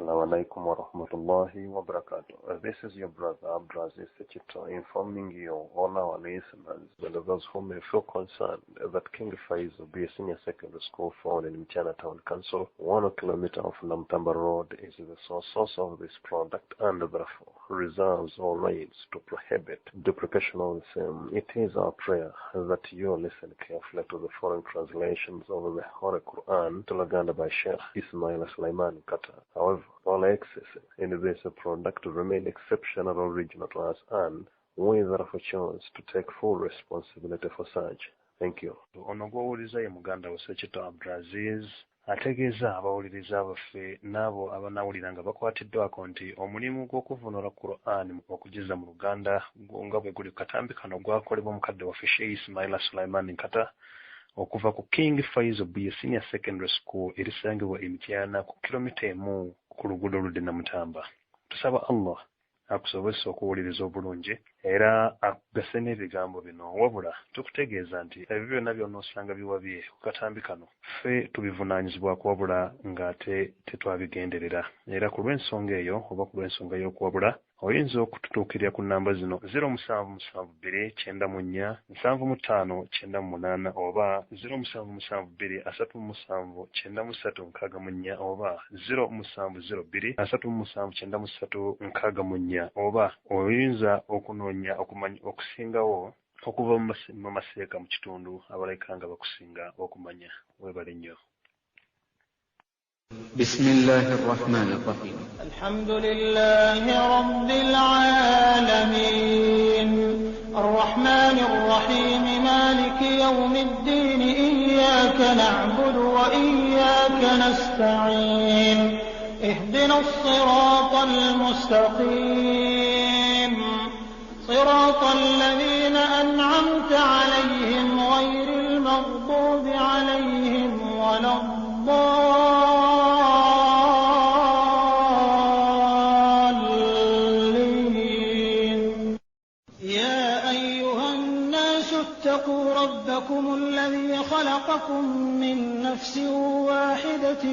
Assalamu alaikum wa rahmatullahi wa barakatuh. This is your brother Abdulaziz Sechito informing you, all our listeners, and those who may feel concerned that King Faiz will be a senior secondary school found in Mchana Town Council, 1 kilometer off Namtamba Road, is the source of this product and therefore reserves all rights to prohibit duplication of the same. It is our prayer that you listen carefully to the foreign translations of the Holy Quran to Laganda by Sheikh Ismail Sulaiman Kata. However, all access in this product remain exceptional original to us, and we therefore chose to take full responsibility for such. Thank you. Ono gw'owuliriza ye muganda we Sechito Abdulaziz ategeeza abawuliriza baffe n'abo abanawulira nga bakwatiddwako nti omulimu gw'okuvunula Quran okugeza mu Luganda nga bwe guli katambi kano gwakolebwa omukadde waffe Sheikh Ismail Sulaiman Nkata okuva ku King Faiz B Senior Secondary School erisangibwa Mtyana ku kilomita emu ku luguudo oludde Namutamba. Tusaba Allah akusobozesa okuwuliriza obulungi era akugase n'ebigambo bino, wabula tukutegeeza nti ebyo byonna byonna osanga biwabye ku katambi kano ffe tubivunaanyizibwako wabula ng'ate tetwabigenderera, era ku lw'ensonga eyo oba ku lw'ensonga y'okuwabula oyinza okututuukirira ku nnamba zino 0772947598 oba 0772379364 oba 0702379364 oba oyinza okunoonya okusingawo okuva mu maseeka mu kitundu abaleka nga bakusinga okumanya. Webale nnyo. بسم الله الرحمن الرحيم الحمد لله رب العالمين الرحمن الرحيم مالك يوم الدين إياك نعبد وإياك نستعين اهدنا الصراط المستقيم صراط الذين أنعمت عليهم غير المغضوب عليهم ولا الضالين. يا أيها الناس اتقوا ربكم الذي خلقكم من نفس واحدة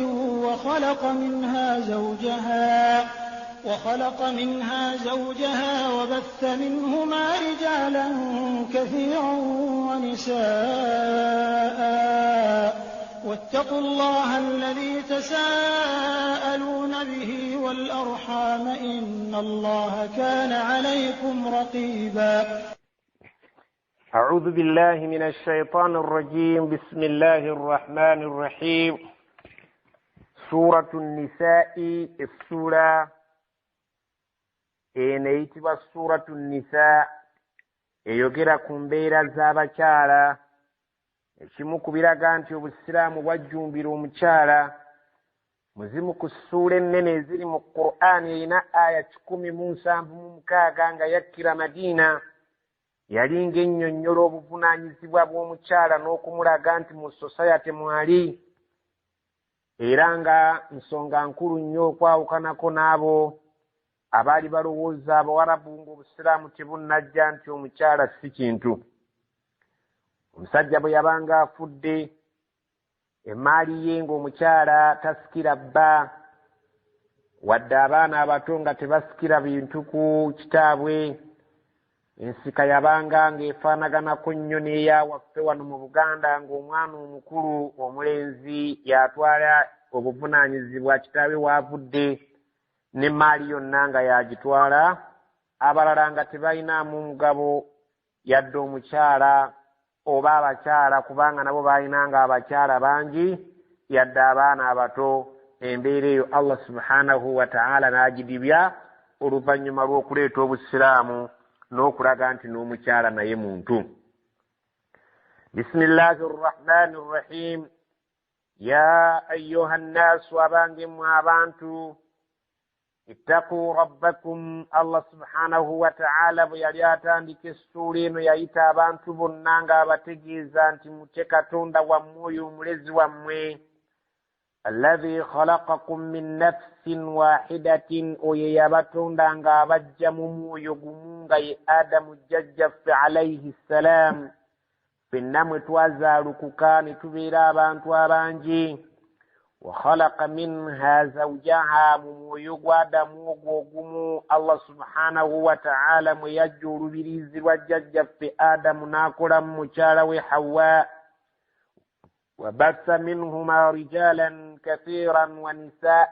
وخلق منها زوجها وبث منهما رجالا كثيرا ونساء واتقوا الله الذي تساءلون به والأرحام إن الله كان عليكم رقيبا. أعوذ بالله من الشيطان الرجيم. بسم الله الرحمن الرحيم. سورة النساء السورة eneeyitibwa suratu nisa eyogera ku mbeera z'abakyala. Ekimu ku biraga nti obusiraamu bwajjumbira omukyala. Muzimu ku ssuula ennene eziri mu Qur'ani erina aya 176 nga yakkira Madiina yali ng'ennyonnyola obuvunaanyizibwa bw'omukyala n'okumulaga nti mu society mwali, era nga nsonga nkulu nnyo okwawukanako n'abo abaali balowooza Abawarabu ng'obusiraamu tebunnajja nti omukyala si kintu. Omusajja bwe yabanga afudde, emaali ye ng'omukyala tasikira bba, wadde abaana abato nga tebasikira bintu ku kitaabwe. Ensika yabanga ng'efaanaganako nnyo n'eyawaffe wano mu Buganda, ng'omwana omukulu omulenzi yatwala obuvunaanyizibwa kitaawe waavudde n'emaali yonna nga yagitwala, abalala nga tebalinaamu mugabo yadde omukyala oba abakyala, kubanga nabo balinanga abakyala bangi yadde abaana abato. Embeera eyo Allah subhanahu wa ta'ala n'agidibya oluvannyuma lw'okuleeta obusiraamu n'okulaga nti n'omukyala naye muntu. Bismillahi rrahmani rrahim. Ya ayyuha nnaasu, abange mmwe abantu, ittaquu rabbakum. Allah subhanahu wa ta'ala bwe yali atandika essuula eno yayita abantu bonna ng'abategeeza nti mutye Katonda wammwe oyo omulezi wammwe. Alladhi khalaqakum min nafsin wahidatin, oyo yabatonda ng'abajja mu mwoyo gumu nga ye Adamu jjajjaffe alayhi salaam. Ffenna mwe twazaalukuka ne tubeera abantu abangi. وخلق منها زوجها ممويو آدم وغوغمو الله سبحانه وتعالى ميجور بريز وجج في آدم ناكرا مجالا حواء وبث منهما رجالا كثيرا ونساء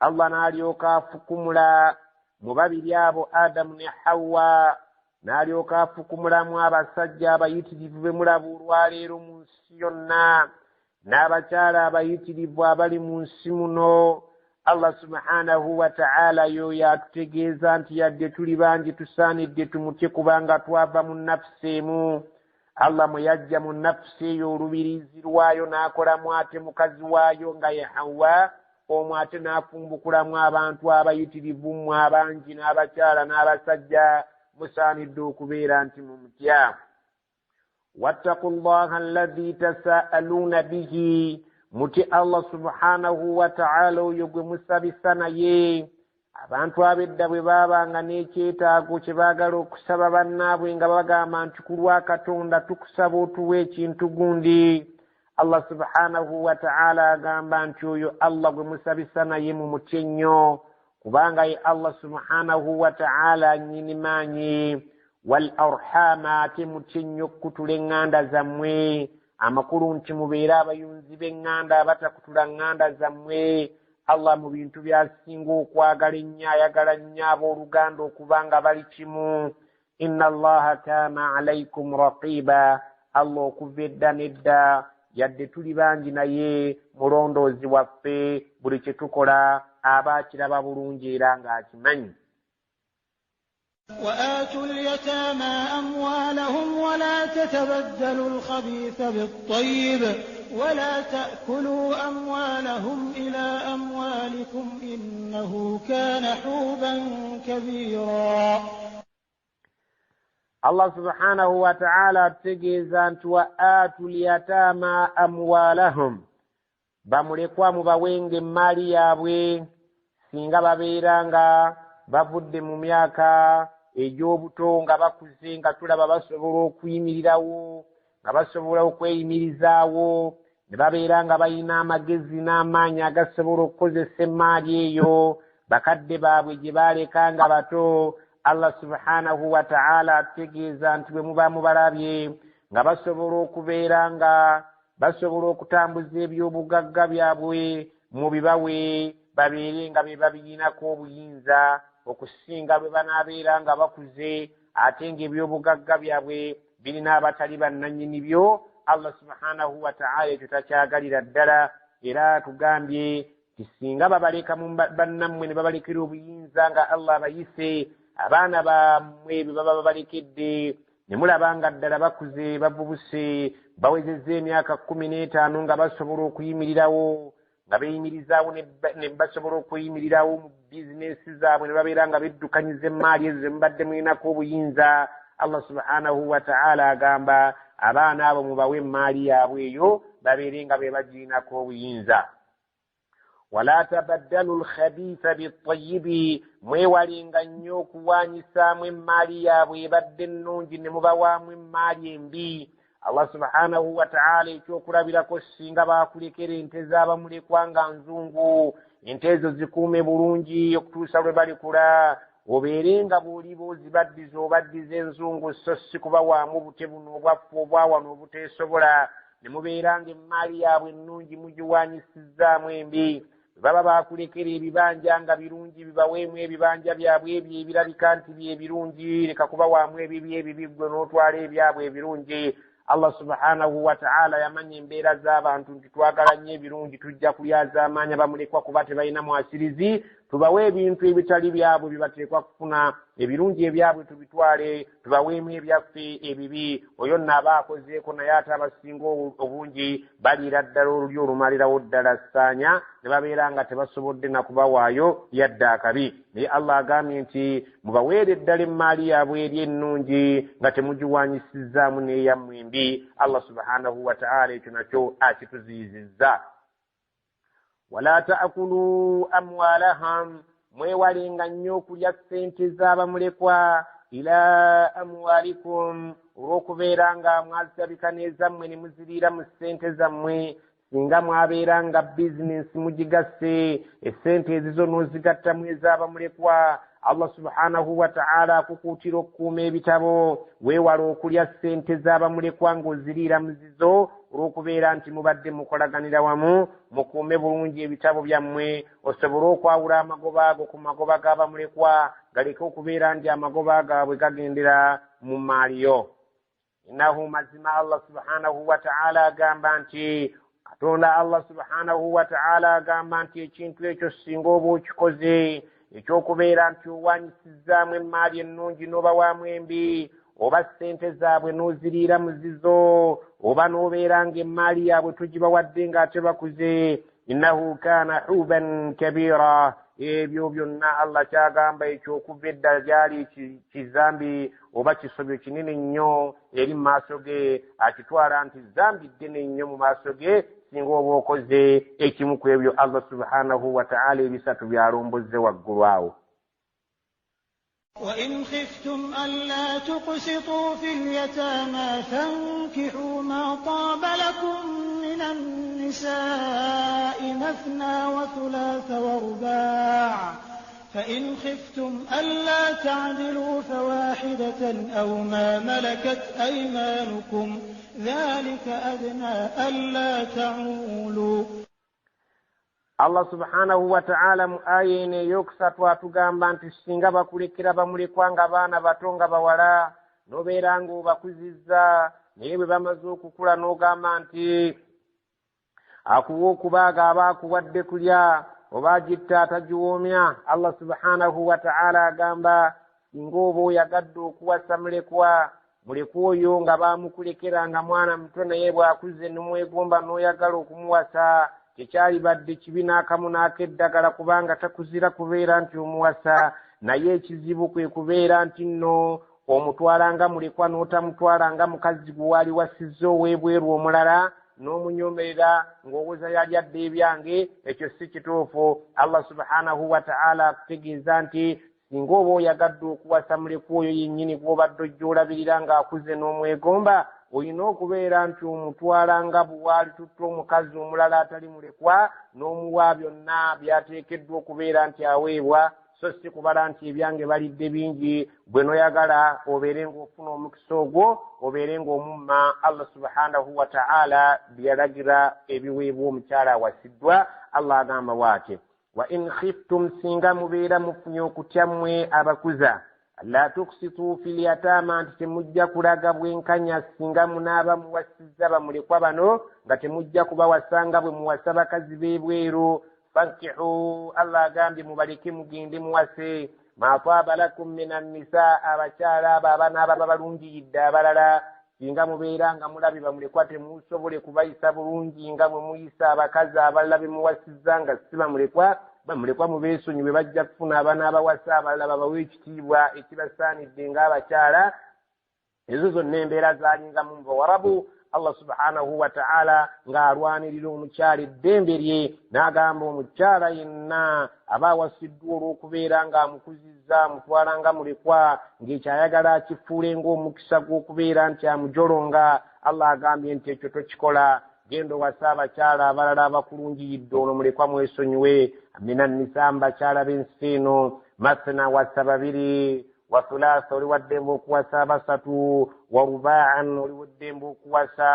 الله ناريوكا فكملا مبابيابو آدم حواء ناريوكا فكملا موابا سجابا يتجف بمرابور واليرو منسيونا n'abakyala abayitirivu abali mu nsi muno. Allah subhanahu wa ta'ala yo yatutegeeza nti yadde tuli bangi tusaanidde tumutye kubanga twava mu nafsi emu. Allah mwe yajja mu nafsi eyo olubirizi lwayo n'akolamu ate mukazi waayo nga ye Hawa, omwo ate n'afumbukulamu abantu abayitirivu mu abangi n'abakyala n'abasajja musaanidde okubeera nti mumutya. واتقوا الله الذي تساءلون به muti Allah subhanahu wa ta'ala yogwe musabisana ye abantu abedda bwe babanga n'ekyetaago kye baagala okusaba bannaabwe nga bagamba nti ku lwa Katonda tukusaba otuwe ekintu gundi. Allah subhanahu wa ta'ala agamba nti oyo Allah gwe musabisana ye mumutye nnyo kubanga ye Allah subhanahu wa ta'ala nnyini maanyi. والأرحام تمتنyo kutula enganda zammwe amakulu nti mubeera abayunzi b'enganda batakutula nganda zammwe. Allah mu bintu byasinga okwagala ennyo ayagala nnyo abooluganda okubanga bali kimu. inna allaha kaana alaykum raqiba, Allah okuva edda nedda yadde tuli bangi naye mulondoozi waffe, buli kye tukola aba akiraba bulungi era ng'akimanyi. وآتوا اليتامى أموالهم ولا تتبدلوا الخبيث بالطيب ولا تأكلوا أموالهم إلى أموالكم إنه كان حوبا كبيرا. الله سبحانه وتعالى تجيزان وآتوا اليتامى أموالهم bamulekwa mubawenge mali yabwe singa babeeranga bavudde mu myaka egy'obuto nga bakuze nga tulaba basobola okuyimirirawo nga basobola okweyimirizaawo ne babeera nga balina amagezi n'amaanyi agasobola okukozesa emaali eyo bakadde baabwe gye baaleka nga bato. Allah subhanahu wa ta'ala ategeeza nti bwe muba mubalabye nga basobola okubeera nga basobola okutambuza ebyobugagga byabwe mu bibawe babeere nga be babiyinako obuyinza okusinga bwe banaabeera nga bakuze ate ng'ebyobugagga byabwe birina abatali bannannyini byo. Allah subhanahu wa ta'ala ekyo takyagalira ddala, era tugambye kisinga babaleka mu bannammwe ne babalekera obuyinza nga Allah abayise abaana bammwe bye baba babalekedde ne mulaba nga ddala bakuze bavubuse bawezezza emyaka 15 nga basobola okuyimirirawo nga beeyimirizaawo ne basobola okuyimirirawo mu bizinesi zaabwe ne babeera nga beddukanyiza emaali ezo ze mubadde mulinako obuyinza. Allah subhanahu wa ta'ala agamba abaana abo mubawe emaali yaabwe eyo babeere nga be bagirinako obuyinza. wala tabaddalu alkhabitha bittayibi, mwewalenga nnyo okuwaanyisaamu emaali yaabwe ebadde ennungi ne mubawaamu emaali embi. Allah subhanahu wa ta'ala ekyokulabirako singa baakulekera ente z'abamulekwa nga nzungu, ente ezo zikuume bulungi okutuusa lwe balikula, obeere nga bw'oliba ozibaddiza obaddiza enzungu so si kubawaamu bute buno obwaffe obwawano obuteesobola, ne mubeera nga emaali yaabwe ennungi mugiwaanyisizzaamu embi. Baba baakulekera ebibanja nga birungi bibaweemu ebibanja byabwe ebyo ebirabika nti bye birungi, leka kubawaamu ebibi ebibi ggwe n'otwala ebyabwe ebirungi. Allah subhanahu wa ta'ala yamanya embeera z'abantu nti twagala nnyo ebirungi, tujja kulyaza amaanyi bamulekwa kuba tebalina mwasirizi, tubawe ebintu ebitali byabwe bibateekwa kufuna, ebirungi ebyabwe tubitwale, tubaweemu ebyaffe ebibi. Oyo nno aba akozeeko naye ate abasinga obungi baliira ddala olulyo olumalirawo ddala ssaanya ne babeera nga tebasobodde na kubawaayo yadda akabi. Naye Allah agambye nti mubaweere ddala emaali yaabwe eri ennungi nga temugiwaanyisizzaamu n'eyammwe embi. Allah subhanahu wa ta'ala ekyo nakyo akituziyizizza. wala ta'kulu amwalahum, mwewalenga nnyo okulya ssente z'abamulekwa ila amwalikum, olw'okubeera nga mwazirabika n'ezammwe ne muziriira mu ssente zammwe, singa mwabeera nga bizinesi mugigasse essente ezizo n'ozigatta mu ez'abamulekwa Allah subhanahu wa ta'ala akukuutira okukuuma ebitabo weewala okulya ssente z'abamulekwa ng'oziriira mu zizo olw'okubeera nti mubadde mukolaganira wamu mukuume bulungi ebitabo byammwe osobole okwawula amagoba ago ku magoba g'abamulekwa galeke okubeera nti amagoba gaabwe gagendera mu maaliyo. Innahu mazima Allah subhanahu wa ta'ala agamba nti katonda Allah subhanahu wa ta'ala agamba nti ekintu ekyo singa oba okikoze ekyokubeera nti owanyisizaamu emaali ennungi n'obawaamu embi oba ssente zaabwe n'oziriira mu zizo oba n'obeera ng'emaali yaabwe togibawadde ng'ate bakuze innahu kaana huban kabira ebyo byonna Allah kyagamba ekyokuva edda gyali kizambi oba kisobyo kinene nnyo eri mu maaso ge akitwala nti zambi ddene nnyo mu maaso ge singa oba okoze ekimu ku ebyo Allah subhanahu wa ta'ala ebisatu byalombozze waggulu awo. وإن خفتم ألا تقسطوا في اليتامى فانكحوا ما طاب لكم من النساء مثنى وثلاث ورباع فإن خفتم ألا تعدلوا فواحدة أو ما ملكت أيمانكم ذلك أدنى ألا تعولوا. Allah subhanahu wa ta'ala mu aya eno eyokusatu atugamba nti singa bakulekera bamulekwa nga baana bato nga bawala n'obeera ng'obakuzizza naye bwe bamaze okukula n'ogamba nti akuwa okubaaga aba akuwadde kulya oba agitta atagiwoomya Allah subhanahu wa ta'ala agamba singa oba oyagadde okuwasa mulekwa oyo nga baamukulekera nga mwana muto naye bw'akuze n'omwegomba n'oyagala okumuwasa tekyali badde kibi n'akamu n'akeddagala kubanga takuzira kubeera nti omuwasa naye ekizibu kwe kubeera nti nno omutwalanga mulekwa n'otamutwalanga mukazi gwe wali wasizza ow'ebweru omulala n'omunyomerera ng'owooza yali adde ebyange ekyo si kituufu. Allah subhanahu wa ta'ala akutegeeza nti singa oba oyagadde okuwasa mulekwa oyo yennyini gw'obadde ojja olabirira ng'akuze n'omwegomba olina okubeera nti omutwala nga bw'ali tutta omukazi omulala atali mulekwa n'omuwa byonna byateekeddwa okubeera nti aweebwa so si kubala nti ebyange balidde bingi bwe noyagala obeere ng'ofuna omukisa ogwo obeere ng'omumma Allah subhanahu wa ta'ala byalagira ebiweebwa omukyala awasiddwa. Allah agamba bw'ati wa in khiftum singa mubeera mufunye okutya mmwe abakuza la tuksitu fil yatama nti temujja kulaga bwenkanya singa munaaba muwasizza bamulekwa bano nga temujja kubawasanga bwe muwasa bakazi b'ebweru fankihu Allah agambye mubaleke mugende muwase ma taaba lakum minan nisa abakyala abo abanaaba balungiyidde abalala singa mubeera nga mulabi bamulekwa temusobole kubayisa bulungi nga mwe muyisa abakazi abalala be muwasizza nga si bamulekwa mubeesonyi bwe bajja kufuna abaana abawasa abalala babawe ekitiibwa ekibasaanidde ng'abakyala. Ezo zonna embeera zaalingamu mu Bawarabu. Allah subhanahu wa ta'ala ng'alwanirira omukyala eddembe lye n'agamba omukyala yenna aba awasiddwa olw'okubeera ng'amukuzizza amutwala nga mulekwa ng'ekyayagala akifuule ng'omukisa gw'okubeera nti amujolonga. Allah agambye nti ekyo tokikola, genda owasa abakyala abalala abakulungiyidde ono mulekwa mwesonyiwe. Minan nisa bakyala b'ensi eno masna wasa babiri wa thulatha oli waddembe okuwasa abasatu wa ruba'an oli waddembe okuwasa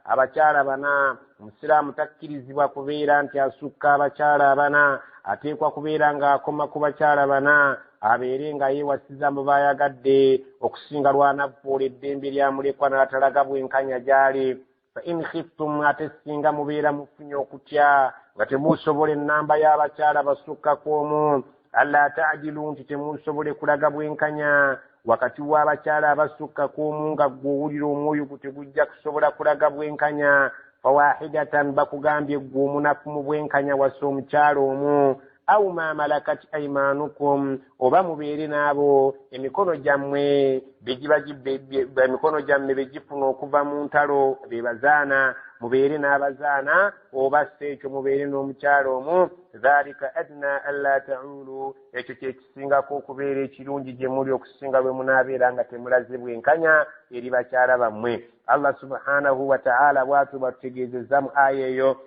abakyala bana. Omusiraamu takkirizibwa kubeera nti asukka abakyala abana, ateekwa kubeera ng'akoma ku bakyala bana abeere nga yeewasiza mu baayagadde okusinga lw'anavvoola eddembe lya mulekwa n'atalaga bwenkanya gy'ali. Fa in khiftum ate singa mubeera mufunye okutya nga temusobole ennamba y'abakyala basukkako omu alla ta'dilu nti temusobole kulaga bwenkanya wakati w'abakyala abasukkako omu nga gw'owulira omwoyo gwo tegujja kusobola kulaga bwenkanya fawahidatan bakugambye gwe omunafu mu bwenkanya wasa omukyala omu au ma malakat aymanukum oba mubeere n'abo emikono gyammwe emikono gyammwe begifuna okuva mu ntalo be bazaana mubeere n'abazaana oba si ekyo mubeere n'omukyala omu. Dhalika adna alla ta'ulu ekyo kyekisingako okubeera ekirungi gye muli okusinga bwe munaabeera nga temulaze bwenkanya eri bakyala bammwe. Allah subhanahu wa ta'ala bw'atyo batutegeezezza mu aya eyo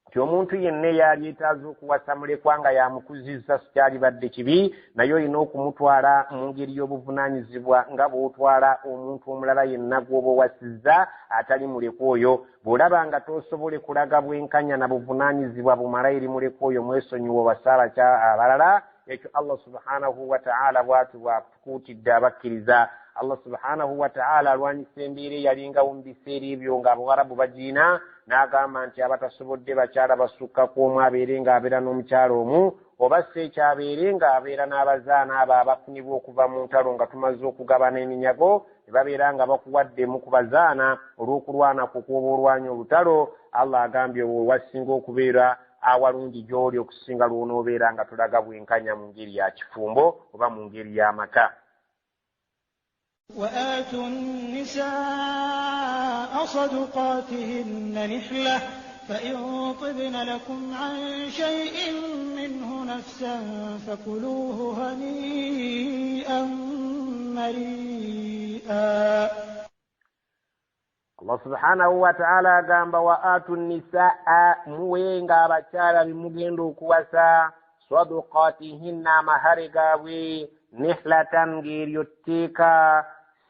nti omuntu yenna yalyetaaza okuwasa mulekwa nga yamukuzizza sikyalibadde kibi naye olina okumutwala mu ngeri y'obuvunaanyizibwa nga bw'otwala omuntu omulala yenna gw'oba owasizza atali mulekwa oyo. bw'olaba nga tosobole kulaga bwenkanya na buvunaanyizibwa bumala eri mulekwa oyo mwesonyiwa basaala abalala, ekyo Allah subhanahu wa ta'ala bw'atu bw'atukuutidde abakkiriza. Allah subhanahu wa ta'ala alwanyisa embeera eyalingawo mu biseera ebyo ng'Abawarabu bagiina, n'agamba nti abatasobodde bakyala basukkaku omu abeere ng'abeera n'omukyala omu, oba si ekyo abeere ng'abeera n'abazaana abo abafunibwa okuva mu ntalo nga tumaze okugabana eminyago, ne babeera nga bakuwaddemu ku bazaana olw'okulwana kw'okuba olwanya olutalo. Allah agambye wasinga okubeera awalungi gy'oli okusinga lw'onoobeera nga tulaga bwenkanya mu ngeri ya kifumbo oba mu ngeri y'amaka. وآتوا النساء صدقاتهن نحلة فإن طبن لكم عن شيء منه نفسا فكلوه هنيئا مريئا. Allah subhanahu wa ta'ala agamba وآتوا النساء muwenga abakyala bimugenda okuwasa sadaqatihinna amahare gaabwe nihlatan ng'eryo tteeka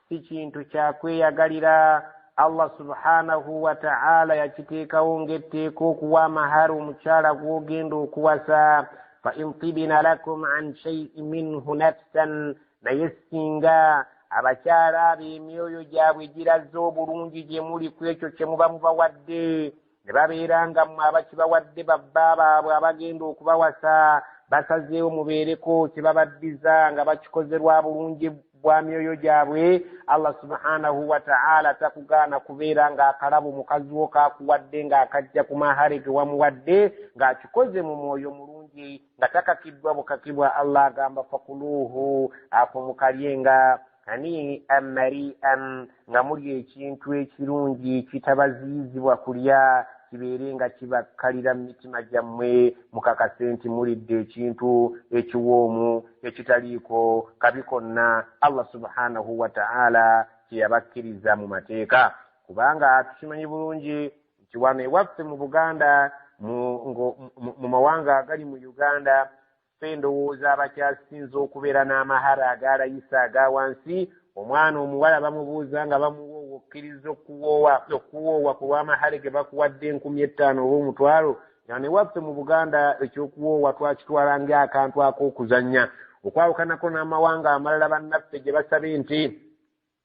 si kintu kyakweyagalira. Allah subhanahu wa ta'ala yakiteekawo ng'etteeka okuwa amahari omukyala gw'ogenda okuwasa. fa in tibina lakum an shay'in minhu nafsan, naye singa abakyala abo emyoyo gyabwe girazza obulungi gye muli ku ekyo kye muba mubawadde, ne babeera nga mmwe abakibawadde babba baabwe abagenda okubawasa basazeewo mubeereko kye babaddiza nga bakikozerwa bulungi bwa myoyo gyabwe, Allah subhanahu wa ta'ala takugaana kubeera ng'akalabo mukazi wo kaakuwadde ng'akajja ku mahare ge wamuwadde ng'akikoze mu mwoyo mulungi nga takakiddwa bukakibwa. Allah agamba fakuluuhu, ako mukalyenga hani'an mari'an, nga muli ekintu ekirungi kitabaziyizibwa kulya, kibeere nga kibakkalira mu mitima gyammwe mukakase nti mulidde ekintu ekiwoomu ekitaliiko kabi konna Allah subhanahu wa ta'ala kye yabakkiriza mu mateeka. Kubanga tukimanyi bulungi nti wano ewaffe mu Buganda, mu mawanga agali mu Uganda, ffe ndowooza abakyasinze okubeera n'amahara agaalayisa aga wansi. Omwana omuwala bamubuuza nga bamuwoowa okkiriza okuwoowa ku lw'amahare ge bakuwadde 5,000 oba omutwalo. Yani waffe mu Buganda ekyokuwoowa twakitwala ng'akantu ak'okuzannya, okwawukanako n'amawanga amalala bannaffe gye basabe nti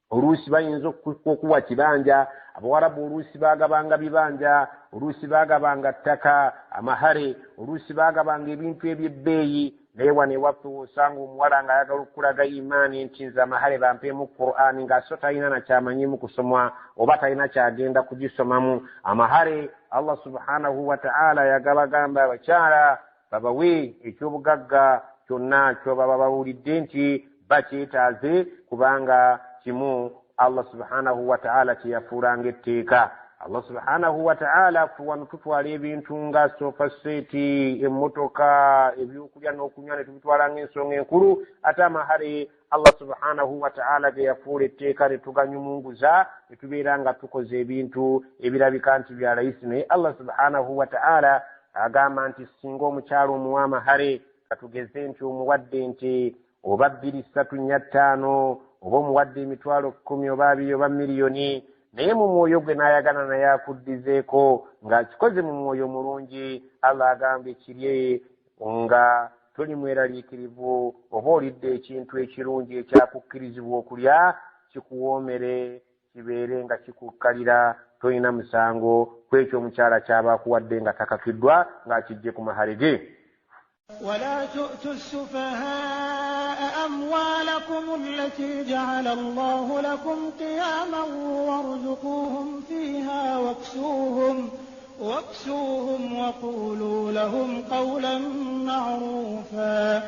oluusi bayinza okuwa kibanja. Abawarabu oluusi baagabanga bibanja, oluusi baagabanga ttaka, amahare, oluusi baagabanga ebintu eby'ebbeeyi. Naye wano ewaffe osanga omuwala ng'ayagala okulaga imaani nti nze amahare bampeemu Qur'ani ng'aso talina nakyamanyimu kusomwa oba talina kyagenda kugisomamu. Amahare Allah subhanahu wa ta'ala yagabagamba abakyala babawe ekyobugagga kyonna kyobaba bawulidde nti bakyetaaze, kubanga kimu Allah subhanahu wa ta'ala kyeyafuulanga etteeka. Allah subhanahu wa ta'ala wano tutwala ebintu nga sofa seti, emmotoka, ebyokulya n'okunywa ne tubitwala ng'ensonga enkulu. Ate amahare Allah subhanahu wa ta'ala ge yafuula etteeka ne tuganyumunguza ne tubeera nga tukoze ebintu ebirabika nti bya layisi. Naye Allah subhanahu wa ta'ala agamba nti singa omukyala omuwa amahare, katugeze nti omuwadde nti oba 2, 3, 4, 5 oba omuwadde emitwalo 10 oba 2 oba miliyoni, naye mu mwoyo gwe n'ayagana naye akuddizeeko ng'akikoze mu mwoyo mulungi, Allah agambye kirye nga toli mweraliikirivu, oba olidde ekintu ekirungi ekyakukkirizibwa okulya, kikuwoomere, kibeere nga kikukkalira, tolina musango ku ekyo omukyala kyaba akuwadde nga takakiddwa ng'akijje ku mahare ge. ولا تؤتوا السفهاء أموالكم التي جعل الله لكم قياما وارزقوهم فيها واكسوهم وقولوا لهم قولا معروفا.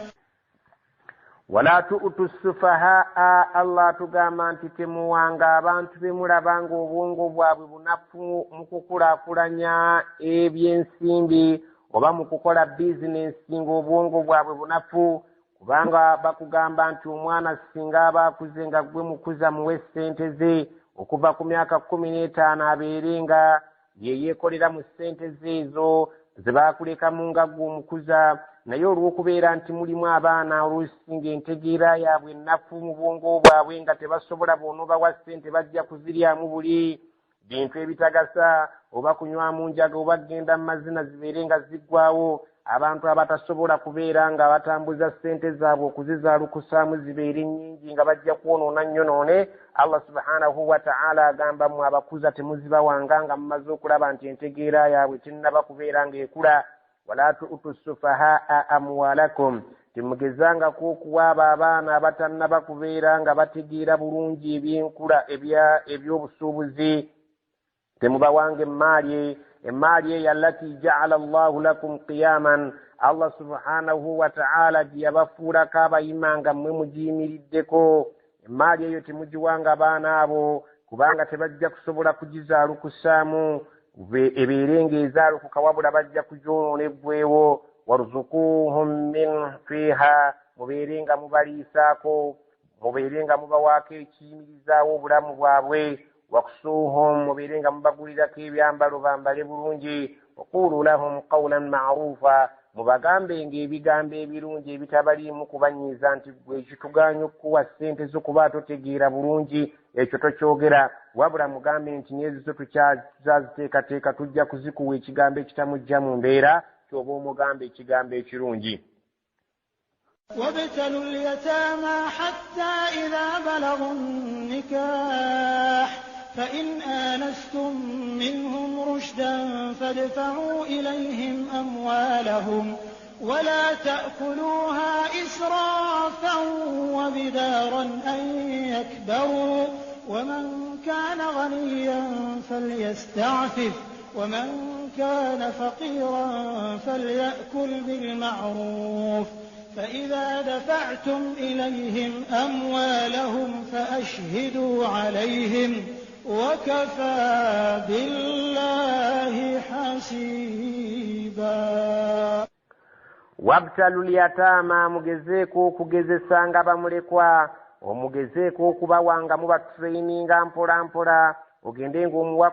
ولا تؤتوا السفهاء, Allah tugamba nti temuwanga abantu be mulabanga obwongo bwabwe bunafu mu kukulaakulanya ebyensimbi oba mu kukola bizinesi ng'obwongo bwabwe bunafu, kubanga bakugamba nti omwana singa aba akuze nga gwe mukuza muwe ssente ze okuva ku myaka 15 abeere nga ye yeekolera mu ssente ze ezo, ze baakuleka mu nga gwe omukuza, naye olw'okubeera nti mulimu abaana oluusinga entegeera yaabwe ennafu mu bwongo bwabwe nga tebasobola bw'onoobawa ssente bajja kuziryamu buli bintu ebitagasa oba kunywamu njaga oba kugenda mu mazina zibeere nga ziggwawo, abantu abatasobola kubeera nga batambuza ssente zaabwe okuzizaalukusaamu zibeere nnyingi nga bajja kwonoona nnyonoone. Allah subhanahu wa ta'ala agamba mu abakuza temuzibawanga nga mumaze okulaba nti entegeera yaabwe tennaba kubeera ng'ekula. wala tu'tu sufahaa amwalakum, temugezangako okuwaaba abaana abatannaba kubeera nga bategeera bulungi ebyenkula ebyobusuubuzi. temubawanga emmaali eyo allati ja'ala Allahu lakum qiyaman, Allah subhanahu wa ta'ala gye yabafuulako abayima nga mmwe mugiyimiriddeko. emmaali eyo temugiwanga abaana abo kubanga tebajja kusobola kugizaalukusaamu ebeere ng'ezaalukuka wabula bajja kugyonoona eggweewo. warzukuhum min fiha, mubeere nga mubaliisaako, mubeere nga mubawaako ekiyimirizaawo obulamu bwabwe. wakusuuhum, mubeere nga mubagulirako ebyambalo bambale bulungi. waqulu lahum qawlan ma'ruufa, mubagambenga ebigambo ebirungi ebitabaliimu kubanyiiza nti gwe ekituganya okukuwa ssente zokuba totegeera bulungi ekyo tokyogera, wabula mugambe nti n'ezizo tukyaziteekateeka tujja kuzikuwa ekigambo ekitamujja mu mbeera kyoba omugambe ekigambo ekirungi. وابتلوا اليتامى حتى إذا بلغوا النكاح فإن آنستم منهم رشدا فادفعوا إليهم أموالهم ولا تأكلوها إسرافا وبدارا أن يكبروا ومن كان غنيا فليستعفف ومن كان فقيرا فليأكل بالمعروف فإذا دفعتم إليهم أموالهم فأشهدوا عليهم وكفى بالله حسيبا. wabtalu lyataama, mugezeeko okugezesanga bamulekwa, omugezeeko okubawanga mubatraininga mpola mpola, ogende ng'omuwa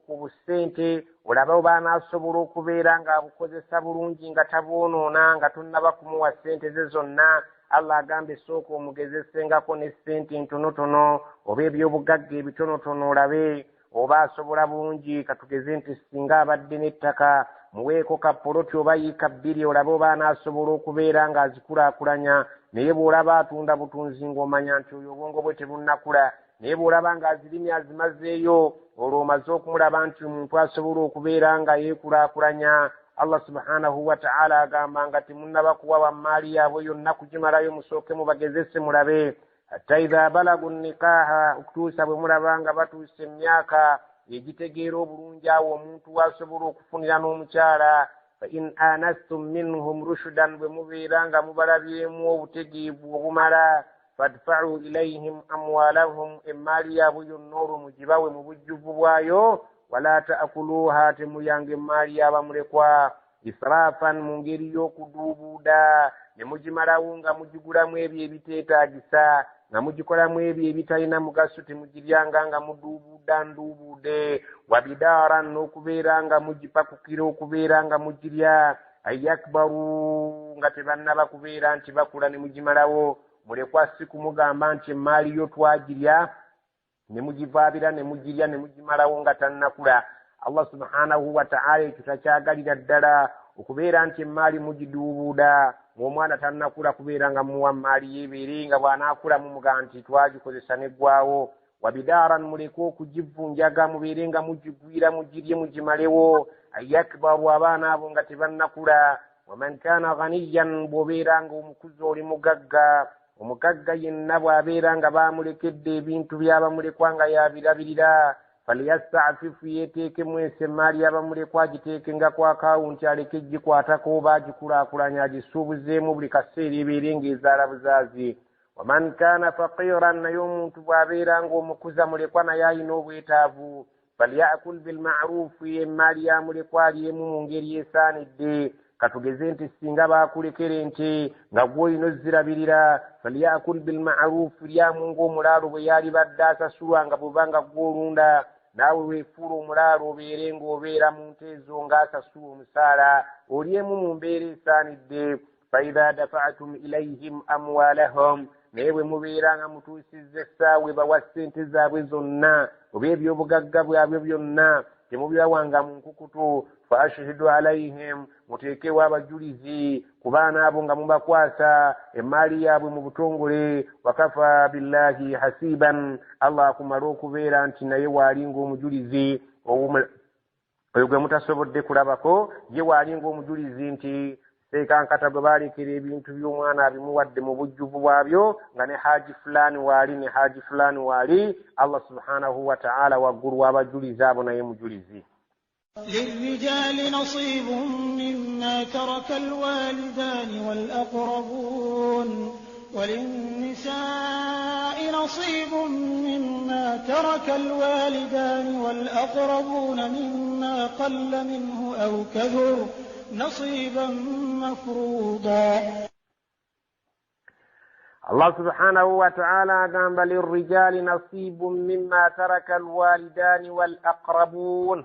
ku busente olabe oba anaasobola okubeera ng'abukozesa bulungi nga tabwonoona nga tonnaba kumuwa ssente ze zonna. Allah agambe sooka omugezesengako ne ssente ntonotono oba ebyobugagga ebitonotono olabe oba asobola bulungi. katugeze nti singa abadde n'ettaka muweeko kapoloti oba yiika bbiri olabe oba anaasobola okubeera ng'azikulaakulanya. naye bw'olaba atunda butunzi ng'omanya nti oyo obwongo bwe tebunnakula, naye bw'olaba ng'azirimye azimazeeyo olwo omaze okumulaba nti omuntu asobola okubeera nga yeekulaakulanya. Allah subhanahu wa ta'ala agamba nga temunnaba kuwawa maali yaabwe yonna kugimalayo musooke mubagezese mulabe. hatta idha balagu nikaaha, okutuusa bwe mulaba nga batuuse emyaka egitegeera obulungi awo omuntu wasobola okufunira n'omukyala. fa in anastum minhum rushdan, bwe mubeera nga mubalabyemu obutegeevu obumala. fadfa'u ilayhim amwalahum, emmaali yaabwe yonna olwo mugibawe mu bujjuvu bwayo. wala ta'kuluha, temulyange emmaali y'abamulekwa israfan, mu ngeri y'okuduubuuda, ne mugimalawo nga mugigulamu ebyo ebiteetaagisa, nga mugikolamu ebyo ebitalina mugaso, temugiryanga nga muduubuuda nduubuude. wabidaaran, n'okubeera nga mugipakukira okubeera nga mugirya. ayakbaru, nga tebannaba kubeera nti bakula ne mugimalawo. mulekwa si kumugamba nti emmaali yo twagirya ne mugivaabira ne mugirya ne mugimalawo nga tannakula. Allah subhanahu wa ta'ala ekyo takyagalira ddala, okubeera nti emmaali mugiduubuuda ng'omwana tannakula kubeera nga muwa emmaali yeebeere nga bw'anaakula mumuga nti twagikozesa neggwawo. wabidaaran, muleke okugivunjaga mubeere nga mugigwira mugirye mugimalewo. ayakbaru, abaana abo nga tebannakula. waman kaana ghaniyan, bw'obeera nga omukuzi oli mugagga, omugagga yenna bw'abeera nga baamulekedde ebintu by'abamulekwa nga yabirabirira. falyastafifu, yeeteekemu ensi emmaali y'abamulekwa agiteekenga ku akawunti aleke gikwatako oba agikulaakulanya agisuubuzeemu buli kaseera ebeere ng'ezaala buzaazi. waman kaana faqiran, naye omuntu bw'abeera ng'omukuza mulekwa naye alina obwetaavu. falyakul bilma'ruufu, emmaali y'amulekwa alyemu mu ngeri esaanidde. katugeze nti singa baakulekera ente nga gwe olina ozirabirira, falyakul bilma'ruufu, lyamu ng'omulaalo bwe yali badde asasulwa nga bw'oba nga gwe olunda. naawe weefuula omulaalo obeere ng'obeera mu nteezo ng'asasula omusaala olyemu mu mbeera esaanidde. faidha dafa'tum ilayhim amwalahum, naye bwe mubeera nga mutuusizza essaawa ebawa ssente zaabwe zonna oba ebyobugagga bwabwe byonna temubibawanga mu nkukutu. fa ashhidu alayhim, muteekewo abajulizi ku baana abo nga mubakwasa emaali yaabwe mu butongole. wakafa billahi hasiban, Allah akumala okubeera nti naye waalinga omujulizi oyo gwe mutasobodde kulabako, ye waalinga omujulizi nti seekankata gwe baalekera ebintu by'omwana abimuwadde mu bujjuvu bwabyo nga ne haji fulani waali ne haji fulani waali. Allah subhanahu wa ta'ala waggulu w'abajulizi abo naye mujulizi. للرجال نصيب مما ترك الوالدان والأقربون وللنساء نصيب مما ترك الوالدان والأقربون مما قل منه أو كثر نصيبا مفروضا. الله سبحانه وتعالى قام للرجال نصيب مما ترك الوالدان والأقربون.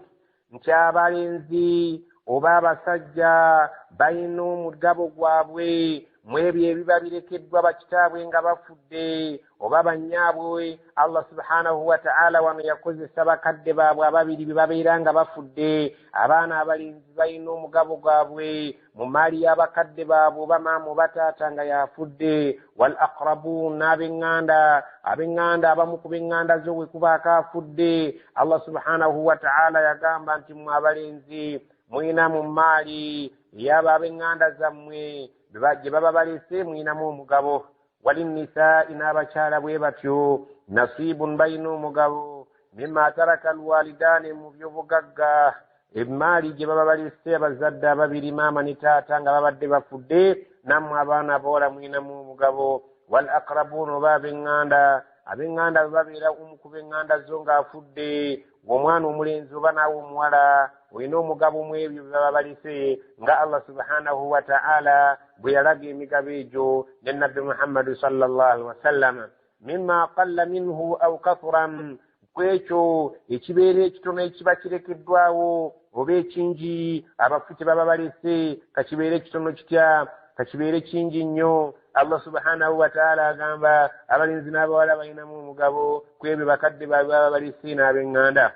nkyabalenzi oba abasajja balina omugabo gwabwe mu ebyo ebiba birekeddwa bakitaabwe nga bafudde oba bannyaabwe. Allah subhanahu wa ta'ala wano yakozesa bakadde baabwe ababiri bye babeera nga bafudde. abaana abalenzi balina omugabo gwabwe mu maali y'abakadde baabwe oba maama oba taata nga yafudde. wal aqrabuun, ab'eŋŋanda abamu ku b'eŋŋanda zo bwe kubaako afudde. Allah subhanahu wa ta'ala yagamba nti mmwe abalenzi mulina mu maali ey'abo ab'eŋŋanda zammwe gye baba balese mulinamu omugabo. walinnisaa'i, n'abakyala bwe batyo nasiibun, balina omugabo mimma taraka alwalidaani, mu by'obugagga emaali gye baba balese abazadde ababiri maama ne taata nga babadde bafudde. nammwe abaana abawala mulinamu omugabo. wal aqrabuun, oba ab'eŋŋanda bwe babeera omu ku b'eŋŋanda zo ng'afudde, ng'omwana omulenzi oba naawe omuwala olina omugabo mu ebyo bye baba balese nga Allah subhanahu wa ta'ala bwe yalaga emigabo egyo ne nabbi Muhammad sallallahu alaihi wasallam. mimma qalla minhu aw kathuran, kwekyo ekibeera ekitono ekiba kirekeddwawo oba ekingi abafu kye baba balese kakibeera ekitono kitya kakibeere kingi nnyo. Allah subhanahu wa ta'ala agamba abalenzi n'abawala balinamu omugabo ku ebyo bakadde baabwe baba balese n'ab'eŋŋanda.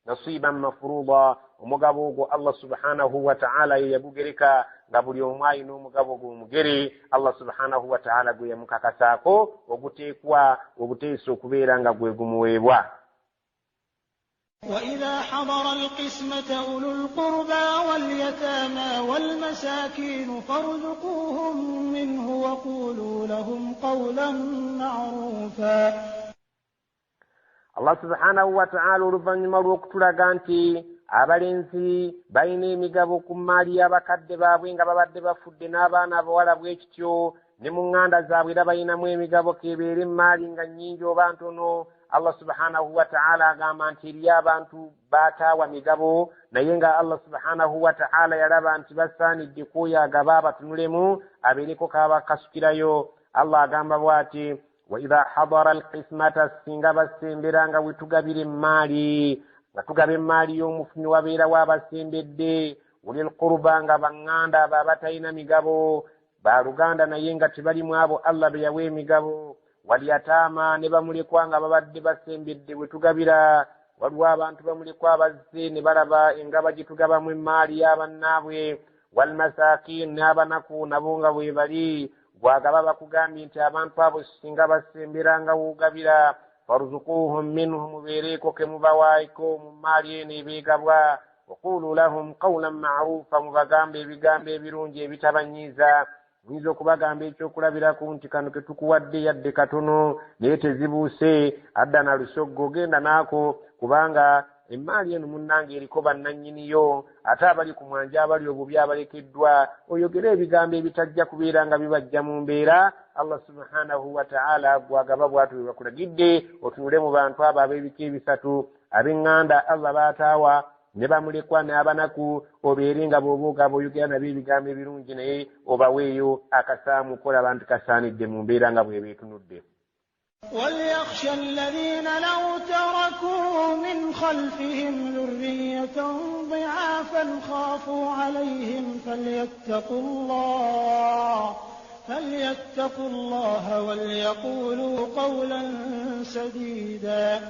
nasiban mafruda, omugabo ogwo Allah subhanahu wa ta'ala ye yagugereka nga buli omu alina omugabo gw'omugere. Allah subhanahu wa ta'ala gwe yamukakasaako oguteekwa obuteesa okubeera nga gwe gumuweebwa. وإذا حضر القسمة أولو القربى واليتامى والمساكين فارزقوهم منه وقولوا لهم قولا معروفا. Allah subhanahu wa ta'ala oluvannyuma lw'okutulaga nti abalenzi balina emigabo ku maali y'abakadde baabwe nga babadde bafudde n'abaana abawala bwe kityo ne mu ŋŋanda zaabwe era balinamu emigabo kebeera emaali nga nnyingi oba ntono. Allah subhanahu wa ta'ala agamba nti eriyo abantu baataawa migabo naye nga Allah subhanahu wa ta'ala yalaba nti basaanidde kwoyo agaba abatunulemu abeereko kaaba kasukirayo. Allah agamba bw'ati wa idha hadara alqismata, singa basembera nga wetugabira emaali nga tugaba emaali y'omufunyi wabeerawo abasembedde. ulil qurba, nga baŋŋanda abo abatalina migabo baaluganda naye nga tebalimu abo Allah be yawa emigabo. walyataama, ne bamulekwa nga babadde basembedde wetugabira. waliwo abantu bamulekwa abazze ne balaba engaba gye tugabamu emaali y'abannaabwe. walmasaakin, n'abanaku nabo nga bwe bali. gwagaba bakugambye nti abantu abo singa basembera nga woogabira farzuquhum minhu, mubeereeko ke mubawaayiko mu maali eno ebeegabwa. waqulu lahum qawlan ma'rufa, mubagambe ebigambo ebirungi ebitabanyiiza. muyinza okubagamba ekyokulabirako nti kano ketukuwadde yadde katono naye tezibuuse, adda na lusoggo genda naako, kubanga emaali eno munnange eriko bannannyiniyo ate abali ku mwanja abali obubi abalekeddwa. oyogere ebigambo ebitajja kubeera nga bibajja mu mbeera. Allah subhanahu wa ta'ala gwagaba bw'atyo bwe bakulagidde otunule mu bantu abo ab'ebika ebisatu. ab'eŋŋanda Allah baataawa ne bamulekwa n'abanaku, obeere nga bw'oba ogaba oyogera nabo ebigambo ebirungi naye obaweeyo akasaamu kola abantu kasaanidde mu mbeera nga bwe beetunudde. وليخشى الذين لو تركوا من خلفهم ذرية ضعافا خافوا عليهم فليتقوا الله وليقولوا قولا سديدا.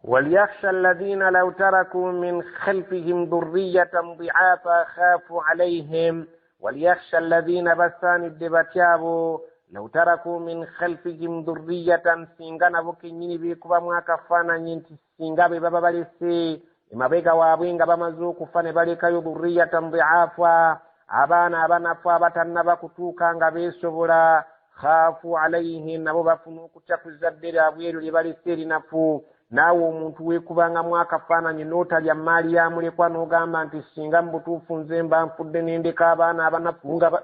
وليخشى الذين لو تركوا من خلفهم ذرية ضعافا خافوا عليهم وليخشى الذين بسان الدبتيابو لو تركوا من خلفهم ذرية سينغانا بكينيني بيكوبا mwakafana nyinti singabe baba balisi imabega wabwinga bamazuku fane balikayo dhurriyatan dhi'afa abana fa batanaba kutuka nga besobola khafu alayhim nabo bafuna okutakuzaddira abweru libaliseri nafu nawo omuntu wekubanga mwakafaananyi n'otalya maali ya mulekwa n'ogamba nti singa mbutuufu nze mba nfudde nendeka abaana abanafunga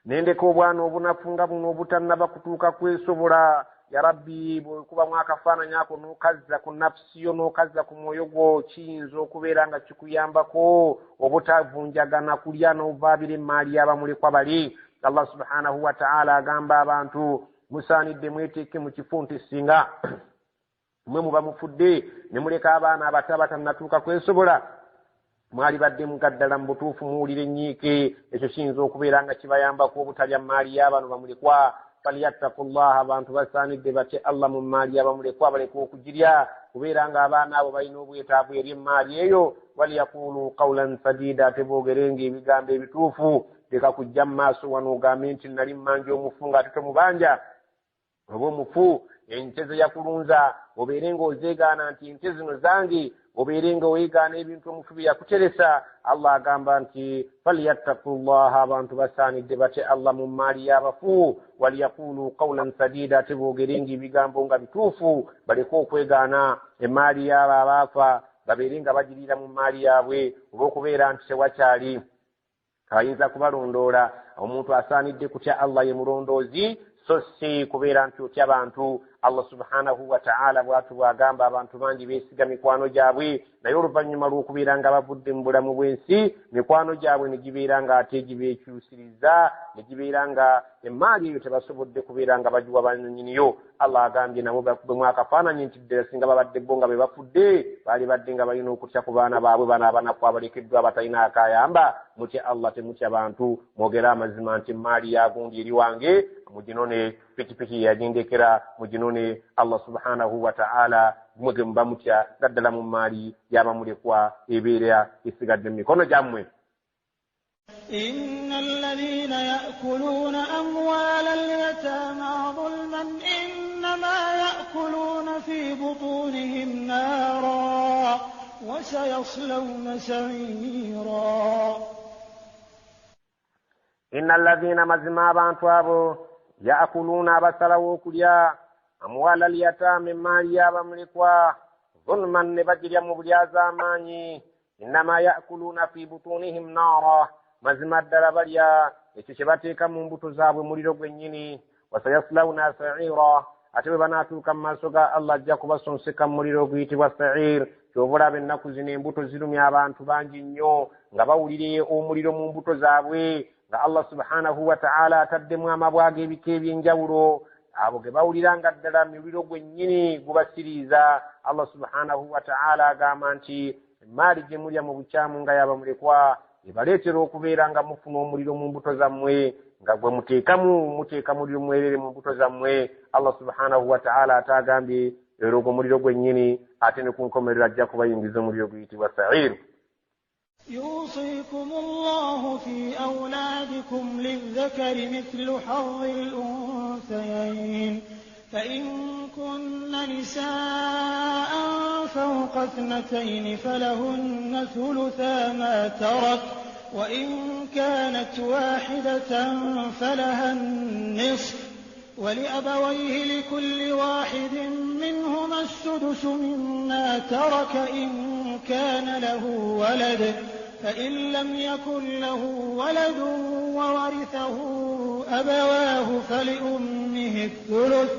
nendeka obwana obunafunga buno obutannaba kutuuka kwesobola ya rabbi bwekuba mwakafaananyi ako n'okazza ku nafsi yo n'okazza ku mwoyo gwo kiyinza okubeera nga kikuyambako obutavunjagana kulya n'ovaabira emaali y'abamulekwa bali. Allah subhanahu wa ta'ala agamba abantu musaanidde mweteeke mu kifo nti singa mwe muba mufudde ne muleka abaana abato batannatuuka kwesobola mwali badde mugaddala mu butuufu muwulire ennyiike ekyo kiyinza okubeera nga kibayambako obutalya maali y'abano bamulekwa. falyattaqullaha abantu basaanidde batye Allah mu maali y'abamulekwa baleka okugirya kubeera nga abaana abo balina obwetaavu eri emaali eyo. waliyaqulu qawlan sadida ate boogerenga ebigambo ebituufu leka kujja mu maaso wano ogambe nti nali mmanja omufu ng'ate tomubanja oba omufu ente ze yakulunza obeere ng'ozeegaana nti ente zino zange obeere ng'oyeegaana ebintu omufu bye yakuteresa. Allah agamba nti falyattaqullaha abantu basaanidde bate Allah mu maali y'abafu. waliyaqulu qawlan sadida ate boogerenga ebigambo nga bituufu baleke okwegaana emaali y'abo abaafa babeere nga bagiriira mu maali yaabwe olw'okubeera nti tewakyali ayinza kubalondoola. omuntu asaanidde kutya Allah ye mulondoozi so si kubeera nti otya abantu. Allah subhanahu wa ta'ala bw'atu bw'agamba abantu bangi beesiga mikwano gyabwe naye oluvannyuma lw'okubeera nga bavudde mu bulamu bw'ensi mikwano gyabwe ne gibeera nga ate gibeekyusiriza ne gibeera nga emaali eyo tebasobodde kubeera nga bagiwa bannyiniyo. Allah agambye nabo bwe mwakafaananyi nti ddala singa babadde bo nga be bafudde baali badde nga balina okutya ku baana baabwe bano abanafu abalekeddwa abatalina akayamba. mutya Allah temutya bantu mwogera amazima nti emaali yagundi eri wange muginone pikipiki yagindekera muginone. Allah subhanahu wa ta'ala mwege mba mutya gaddala mu maali y'abamulekwa ebeera esigadde mu mikono gyammwe. إن الذين يأكلون أموال اليتامى ظلما إنما يأكلون في بطونهم نارا وسيصلون سعيرا. إن الذين مزما بانتوابو يأكلون بسلوا كليا أموال اليتامى مال يابملكوا ظلما نبجر مبليا ماني إنما يأكلون في بطونهم نارا mazima ddala balya ekyo kye bateeka mu mbuto zaabwe muliro gwennyini. wasayaslawuna sa'ira ate bwe banaatuuka mu maaso ga Allah ajja kubasonseka mu muliro oguyitibwa sa'ir. kyova olaba ennaku zino embuto zirumya abantu bangi nnyo nga bawulire omuliro mu mbuto zaabwe nga Allah subhanahu wa ta'ala ataddemu amabwaga ebika ebyenjawulo abo ge bawulira nga ddala muliro gwennyini gubasiriiza. Allah subhanahu wa ta'ala agamba nti emaali gye mulya mu bukyamu nga yabamulekwa ebaleetera okubeera nga mufuna omuliro mu mbuto zammwe nga gwe muteeka muliro mwerere mu mbuto zammwe. Allah subhanahu wa ta'ala atagambye era ogwo muliro gwennyini ate ne ku nkomerero ajja kubayingiza omuliro guyitibwa sa'ir. يوصيكم الله في أولادكم للذكر مثل حظ الأنثيين فإن كن نساء فوق 2 فلهن ثلثا ما ترك وإن كانت واحدة فلها النصف ولأبويه لكل واحد منهما السدس مما ترك إن كان له ولد فإن لم يكن له ولد وورثه أبواه فلأمه الثلث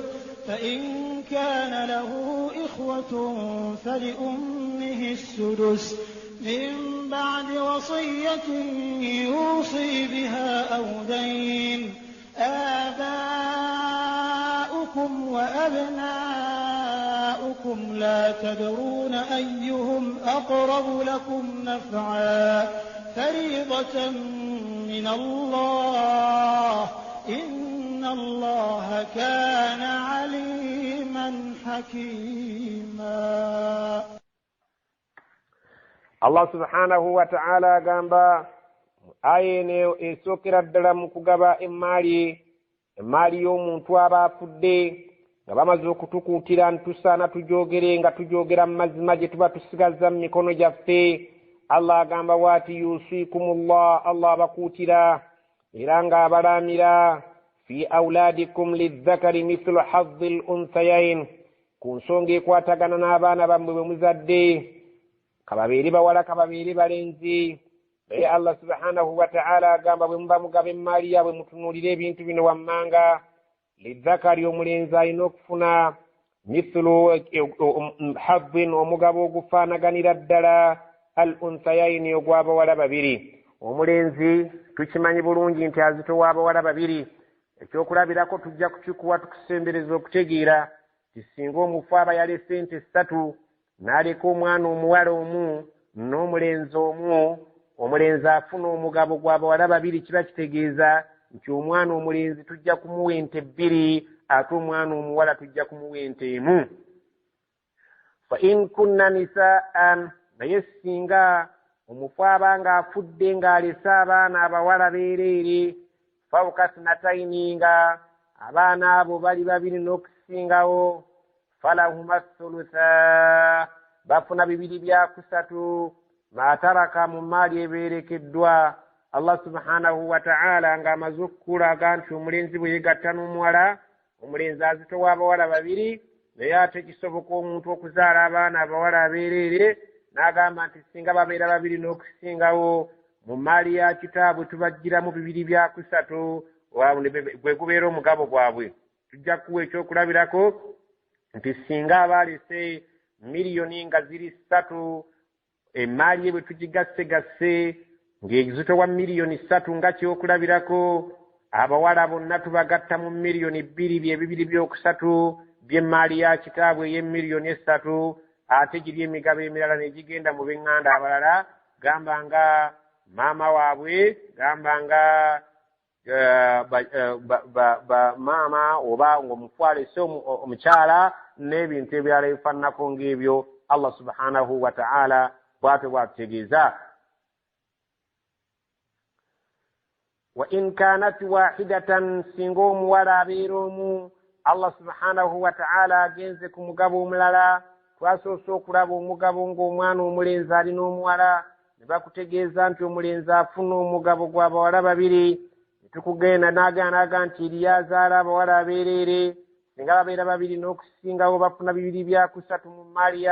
فإن كان له إخوة فلأمه السدس من بعد وصية يوصي بها أو دين. آباؤكم إخوانكم وأبناؤكم لا تدرون أيهم أقرب لكم نفعا فريضة من الله إن الله كان عليما حكيما. الله سبحانه وتعالى gamba ayene esokera ddala mu kugaba emmaali y'omuntu aba afudde nga bamaze okutukuutira ntusaana tujogere nga tujogera mu mazima gye tuba tusigaza mu mikono gyaffe. Allah agamba waati yusikumullah, Allah abakuutira era nga abalaamira fi awlaadikum lizzakari mithlu hadhi l-unthayain, ku nsonga ekwatagana n'abaana bammwe bwe muzadde, kababeere bawala kababeere balenzi. naye Allah subhanahu wa ta'ala agamba bwe muba mugaba emmaali yaabwe mutunuulire ebintu bino wammanga. lizzakari omulenzi alina okufuna mithlu hadhin, omugabo ogufaanaganira ddala al-unthayaini ogw'abawala babiri. omulenzi tukimanyi bulungi nti azitowa abawala babiri. ekyokulabirako tujja kukikuwa tukusembereza okutegeera ti singa omufu aba yalese ente 3 n'aleka omwana omuwala omu n'omulenzi omu, omulenzi afuna omugabo gw'abawala babiri, kiba kitegeeza nti omwana omulenzi tujja kumuwa ente 2 ate omwana omuwala tujja kumuwa ente 1. fa in kunna nisaan, naye singa omufu abanga afudde ng'alese abaana abawala beereere, fawqa thnataini, nga abaana abo bali babiri n'okusingawo, falahuma thulutha, bafuna 2/3 ma taraka mu maali ebeerekeddwa. Allah subhanahu wa ta'ala nga amaze okukulaga nti omulenzi bwe yegatta n'omuwala, omulenzi azitowa abawala babiri, naye ate kisoboka omuntu okuzaala abaana abawala abeereere, n'agamba nti singa babeera babiri n'okusingawo, mu maali ya kitaabwe tubagiramu 2/3 gwe gubeera omugabo gwabwe. tujja kuwa ekyokulabirako nti singa abaalese miliyoni nga ziri 3, emmaali ye bwe tugigasse ng'ezitowa miliyoni 3 nga kyokulabirako, abawala bonna tubagatta mu miliyoni 2, bye 2/3 by'emmaali ya kitaabwe ey'emiliyoni 3, ate giri emigabo emirala negigenda mu b'eŋŋanda abalala, gamba nga maama waabwe, gamba nga maama oba ng'omutwale so omukyala n'ebintu ebirala ebifaananako ng'ebyo. Allah subhanahu wa ta'ala bw'atyo bw'atutegeeza. wa in kanat wahidatan, singa omuwala abeera omu, Allah subhanahu wa ta'ala agenze ku mugabo omulala. Twasoose okulaba omugabo ng'omwana omulenzi alina omuwala, ne bakutegeeza nti omulenzi afuna omugabo gw'abawala babiri. Tukugenda n'aganaga nti eriyazaala abawala abeereere, singa babeera babiri n'okusingawo bafuna 2/3 mu maali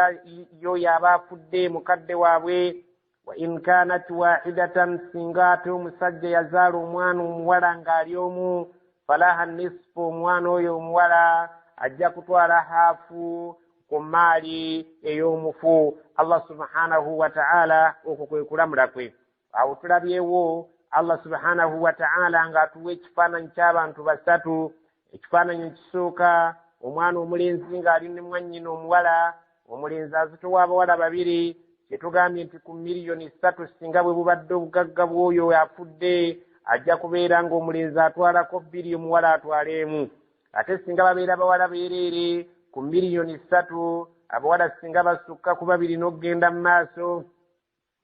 y'oyo aba afudde mukadde waabwe. wa in kanat wahidatan, singa ate omusajja yazaala omwana omuwala ng'ali omu, falaha nisfu, omwana oyo omuwala ajja kutwala haafu ku maali ey'omufu. Allah subhanahu wa ta'ala okwo kwe kulamula kwe. awo tulabyewo Allah subhanahu wa ta'ala ng'atuwa ekifaananyi ky'abantu 3. ekifaananyi ekisooka, omwana omulenzi ng'ali ne mwannyina omuwala, omulenzi azitowa abawala babiri, kyetugambye nti ku miliyoni 3 singa bwe bubadde obugagga bw'oyo afudde, ajja kubeera ng'omulenzi atwalako 2, omuwala atwala 1. ate singa babeera abawala beereere, ku miliyoni 3 abawala singa basukka ku 2 n'okugenda mu maaso,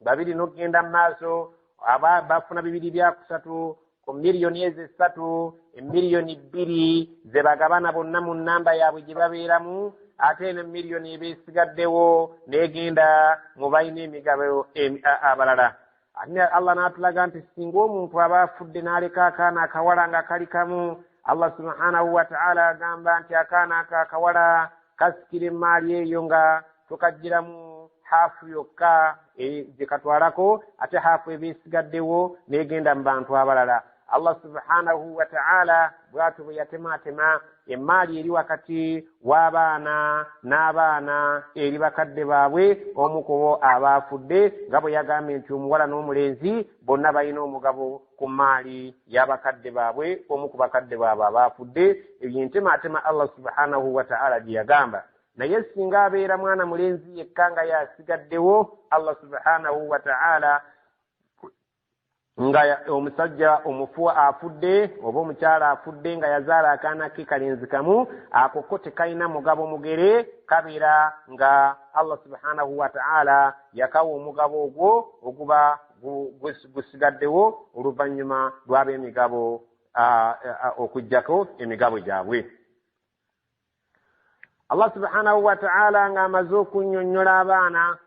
2 n'okugenda mu maaso, aba bafuna 2/3 ku miliyoni ezo 3, emiliyoni 2 ze bagabana bonna mu nnamba yaabwe gye babeeramu, ate ne miliyoni ebeesigaddewo n'egenda mu balina emigabo abalala. Allah n'atulaga nti singa omuntu aba afudde n'aleka akaana akawala nga kali kamu, Allah subhanahu wa ta'ala agamba nti akaana akawala kasikira emmaali eyo nga tokagiramu haafu yokka gye katwalako, ate haafu ebeesigaddewo n'egenda mu bantu abalala. Allah subhanahu wa ta'ala bwatu yatematema emaali eri wakati w'abaana n'abaana eri bakadde baabwe omukubo abaafudde nga bwe yagambye nti omuwala n'omulenzi bonna balina omugabo ku maali y'abakadde baabwe omu ku bakadde baabwe abaafudde ebyentematema Allah subhanahu wa ta'ala gye yagamba. Naye singa abeera mwana mulenzi yekka nga yasigaddewo, Allah subhanahu wa ta'ala nga omusajja omufu afudde oba omukyala afudde nga yazaala akaana ke kalenzi kamu, akoko tekalina mugabo mugere, kabeera nga Allah subhanahu wa ta'ala yakawa omugabo ogwo oguba gusigaddewo oluvannyuma lw'ab'emigabo okujjako emigabo gyabwe. Allah subhanahu wa ta'ala nga amaze okunnyonnyola abaana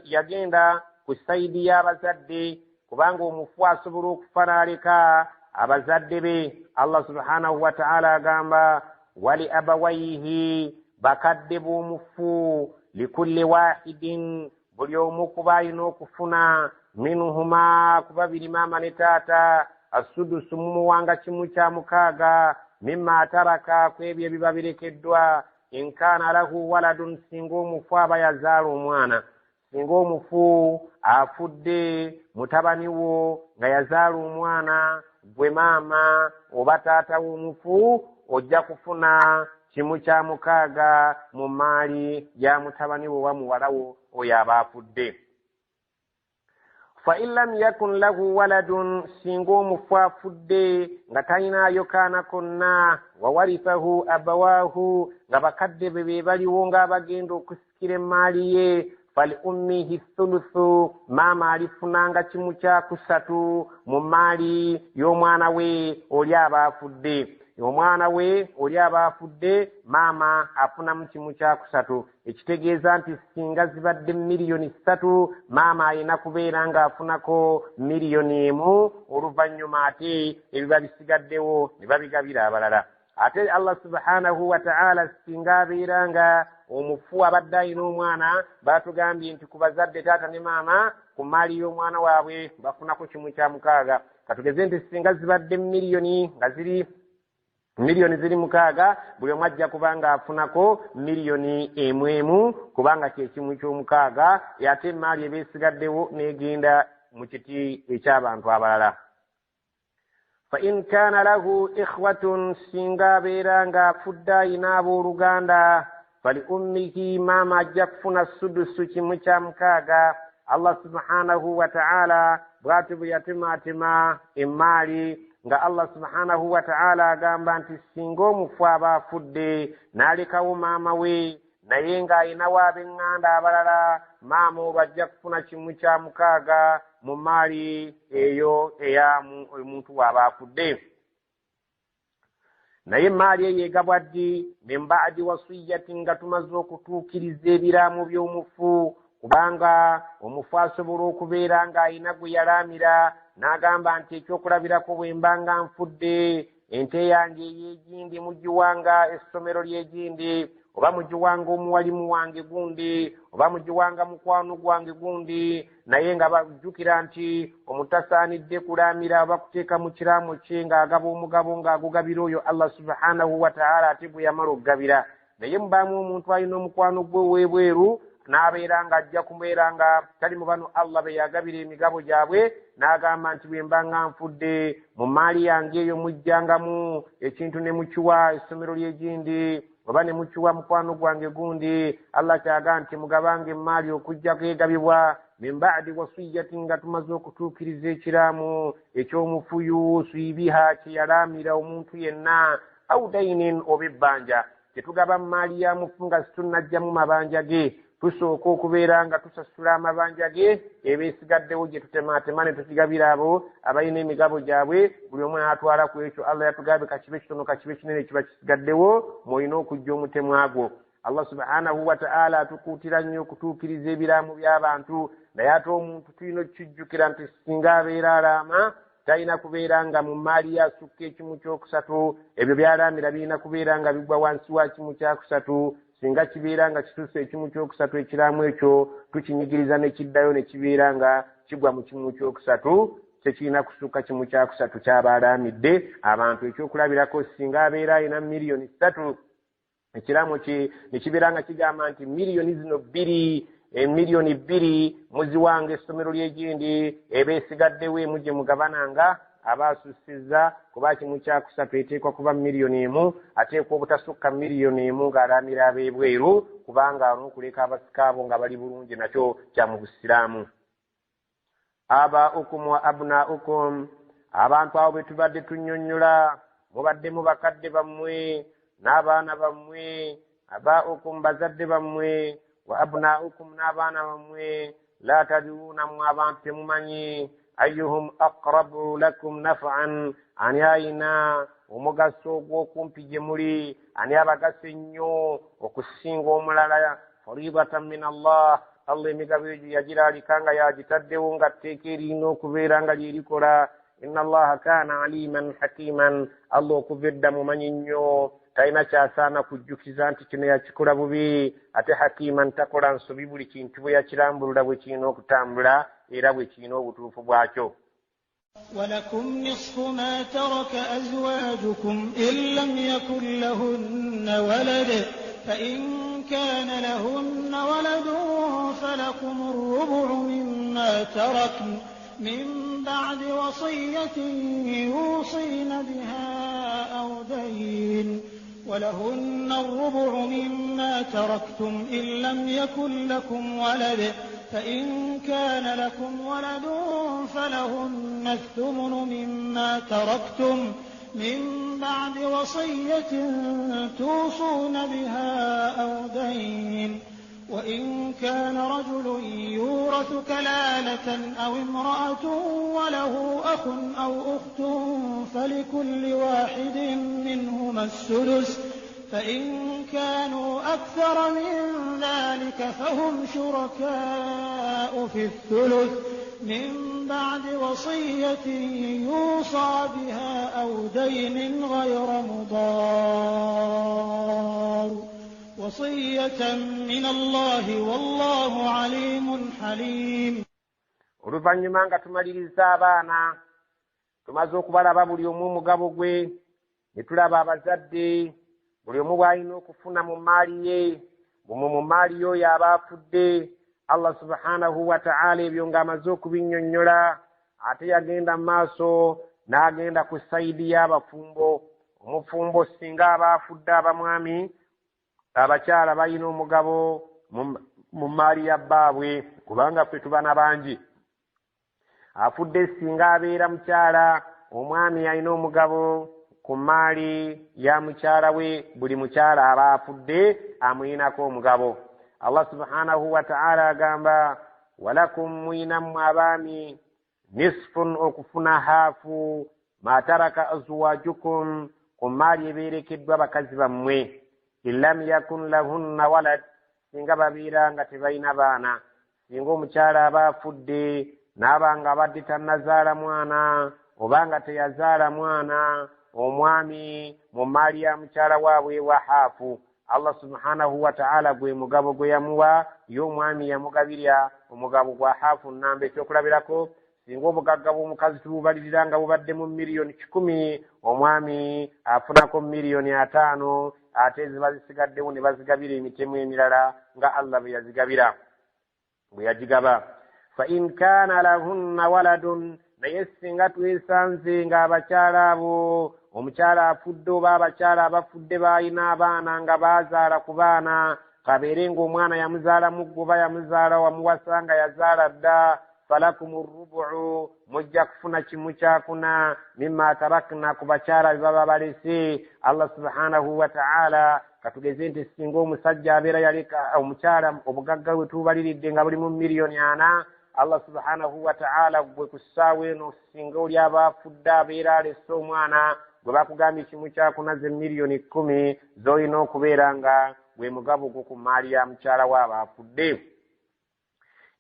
yagenda ku sayidi y'abazadde, kubanga omufu asobola okufa n'aleka abazadde be. Allah subhanahu wa ta'ala agamba wali abawaihi, bakadde b'omufu, likulli wahidin, buli omu kuba alina okufuna minhuma ku babiri maama ne taata asudusu mumuwanga kimu kya mukaaga mimma ataraka ku ebyo ebiba birekeddwa in kaana lahu waladun, singa omufu aba yazaala omwana. Singa omufu afudde mutabani wo nga yazaala omwana, gwe maama oba taata w'omufu ojja kufuna kimu kya mukaaga mu maali ya mutabani wo oba muwala wo oyo aba afudde. Fa in lam yakun lahu waladun, singa omufu afudde nga talinaayo kaana konna, wa warithahu abawaahu, nga bakadde be baliwo ng'abagenda okusikira emaali ye, fali ummihi thuluthu, maama alifunanga kimu kya kusatu mu maali y'omwana we oli aba afudde. Omwana we oli aba afudde, maama afunamu kimu kya kusatu. Ekitegeeza nti singa zibadde miliyoni 3, maama alina kubeera ng'afunako miliyoni 1, oluvannyuma ate ebiba bisigaddewo ne babigabira abalala. Ate Allah subhanahu wa ta'ala singa abeera nga omufu abadde alina omwana, batugambye nti ku bazadde taata ne maama ku maali y'omwana waabwe bafunako kimu kya mukaaga. Katugeze nti singa zibadde miliyoni nga ziri 6, buli omu ajja kubanga afunako miliyoni 1 kubanga kye kimu ky'omukaaga, ate emaali eba esigaddewo n'egenda mu kiti eky'abantu abalala. Fa in kaana lahu ikhwatun, singa abeera nga afudde alina abooluganda, fali ummihi, maama ajja kufuna sudusu kimu kya mukaaga. Allah subhanahu wa ta'ala bw'atyo bwe yatematema emaali, nga Allah subhanahu wa ta'ala agamba nti singa omufu aba afudde n'alekawo maama we, naye ng'alinawo ab'eŋŋanda abalala, maama olwo ajja kufuna kimu kya mukaaga mu maali eyo eya omuntu w'aba afudde. Naye emaali eyo egabwa ddi? Min ba'di wasiyatin, nga tumaze okutuukiriza ebiraamu by'omufu, kubanga omufu asobola okubeera ng'alina gwe yalaamira n'agamba nti ekyokulabirako bwe mbanga nfudde, ente yange ey'egindi mugiwanga essomero ly'egindi, oba mugiwanga omuwalimu wange gundi, oba mugiwanga mukwano gwange gundi, naye nga bajjukira nti omutasaanidde kulaamira oba kuteeka mu kiraamu kye ng'agaba omugabo ng'agugabira oyo Allah subhanahu wa ta'ala ate bwe yamala okugabira. Naye mubaamu omuntu alina omukwano gwe ow'ebweru, n'abeera nga ajja kubeera nga tali mu bano Allah be yagabira emigabo gyabwe, n'agamba nti bwe mbanga nfudde mu maali yange eyo mujjangamu ekintu ne mukiwa essomero ly'egindi, oba ne mukiwa mukwano gwange gundi. Allah kyaga nti mugabanga emaali okujja kwegabibwa min ba'di wasiyatin, nga tumaze okutuukiriza ekiraamu eky'omufu yusibiha, kye yalaamira omuntu yenna, au dainin, oba ebbanja. Tetugaba maali ya mufu nga situnnajjamu mabanja ge, tusooka okubeera nga tusasula amabanja ge, eba esigaddewo gye tutematema ne tukigabira abo abalina emigabo gyabwe, buli omu n'atwala ku ekyo Allah yatugambye kakibe kitono kakibe kinene kiba kisigaddewo, mwolina okujja omutemwa gwo. Allah subhanahu wa ta'ala atukuutira nnyo okutuukiriza ebiraamu by'abantu, naye ate omuntu tulina okukijjukira nti singa abeera alaama talina kubeera nga mu maali yasukka ekimu kyokusatu, ebyo byalaamira birina kubeera nga bigwa wansi wa kimu kyakusatu. Singa kibeera nga kituuse ekimu kyokusatu, ekiraamu ekyo tukinyigiriza ne kiddayo ne kibeera nga kigwa mu kimu kyokusatu tekirina kusukka kimu kya kusatu ky'abaalamidde abantu. Ekyokulabirako singa abeera alina miliyoni 3 ekiraamo kye ne kibeera nga kigamba nti miliyoni zino 2 miliyoni 2 muziwanga essomero ly'egindi eba esigaddewo emu gye mugabananga abaasussizza, kuba kimu kya kusatu eteekwa kuba miliyoni 1, ateekwa obutasukka miliyoni 1 ng'alaamira ab'ebweru, kubanga n'okuleka abasika abo nga bali bulungi nakyo kya mu busiraamu. Abaukum wa abnaukum, abantu abo be tubadde tunnyonnyola, mubadde mu bakadde bammwe n'abaana bammwe. Abaukum bazadde bammwe, wa abnaukum n'abaana bammwe. La tadruuna mu abantu temumanyi ayyuhum aqrabu lakum naf'an, ani ayina omugaso ogw'okumpi gye muli, ani abagasa ennyo okusinga omulala. Fariidatan min Allah, Allah emigabo egyo yagiraalika nga yagitaddewo nga tteeka erina okubeera nga lyerikola. Inna Allaha kaana aliman hakiman, Allah okuva edda mumanyi nnyo, talina kyasaana kujjukiza nti kino yakikola bubi. Ate hakiman, takola nsobi, buli kintu bwe yakirambulula bwe kirina okutambula era bwe kirina obutuufu bwakyo. ولكم نصف ما ترك أزواجكم إن لم يكن لهن ولد فإن كان لهن ولد فلكم الربع مما تركن من بعد وصية يوصين بها أو دين ولهن الربع مما تركتم إن لم يكن لكم ولد فإن كان لكم ولد فلهن الثمن مما تركتم من بعد وصية توصون بها أو دين وإن كان رجل يورث كلالة أو امرأة وله أخ أو أخت فلكل واحد منهما السدس فإن كانوا أكثر من ذلك فهم شركاء في الثلث من بعد وصية يوصى بها أو دين غير مضار وصية من الله والله عليم حليم. Oluvannyuma nga tumaliriza abaana, tumaze okubalaba buli omu mugabo gwe, ne tulaba abazadde buli omu bw'alina okufuna mu maali ye, mu maali y'oyo aba afudde. Allah subhanahu wa ta'ala ebyo ng'amaze okubinnyonnyola, ate yagenda mu maaso n'agenda ku sayidi y'abafumbo. Omufumbo singa aba afudde abamwami, abakyala balina omugabo mu maali ya bbaabwe, kubanga ffe tubana bangi. Afudde singa abeera mukyala, omwami alina omugabo ku maali ya mukyala we. Buli mukyala aba afudde amuyinako omugabo. Allah subhanahu wa ta'ala agamba walakum muinamu abaami nisfun okufuna haafu ma taraka azwajukum ku maali ebeerekeddwa bakazi bammwe illam yakun lahunna walad, singa babeera nga tebalina baana. Singa omukyala aba afudde n'abanga abadde tannazaala mwana obanga teyazaala mwana, omwami mu maali ya mukyala waabwe wa haafu. Allah subhanahu wa ta'ala gwe mugabo gwe yamuwa, y'omwami yamugabirya omugabo gwa haafu nnamba. Ekyokulabirako, singa obugagga bw'omukazi tububalirira nga bubadde mu miliyoni 10, omwami afunako miliyoni 5, ate eziba zisigaddewo ne bazigabira emitemu emirala nga Allah bwe yazigabira, bwe yagigaba. Fa in kaana lahunna waladun, naye singa twesanze ng'abakyala abo, omukyala afudde oba abakyala abafudde baalina abaana nga baazaala ku baana, kabeere ng'omwana yamuzaalamu ggwe oba yamuzaala wamuwasa nga yazaala dda, falakumu rubu'u, mujja kufuna kimu kyakuna mimma tarakna, ku bakyala be baba balese. Allah subhanahu wa ta'ala katugeze nti singa omusajja abeera yaleka omukyala obugagga bwe tubaliridde nga buli mu miliyoni 4, Allah subhanahu wa ta'ala gwe ku ssaawa eno singa oli aba afudde abeera alese omwana, gwe bakugambye kimu kyakuna ze miliyoni 10 z'olina okubeera nga gwe mugabo gwo ku maali ya mukyala waaba afudde.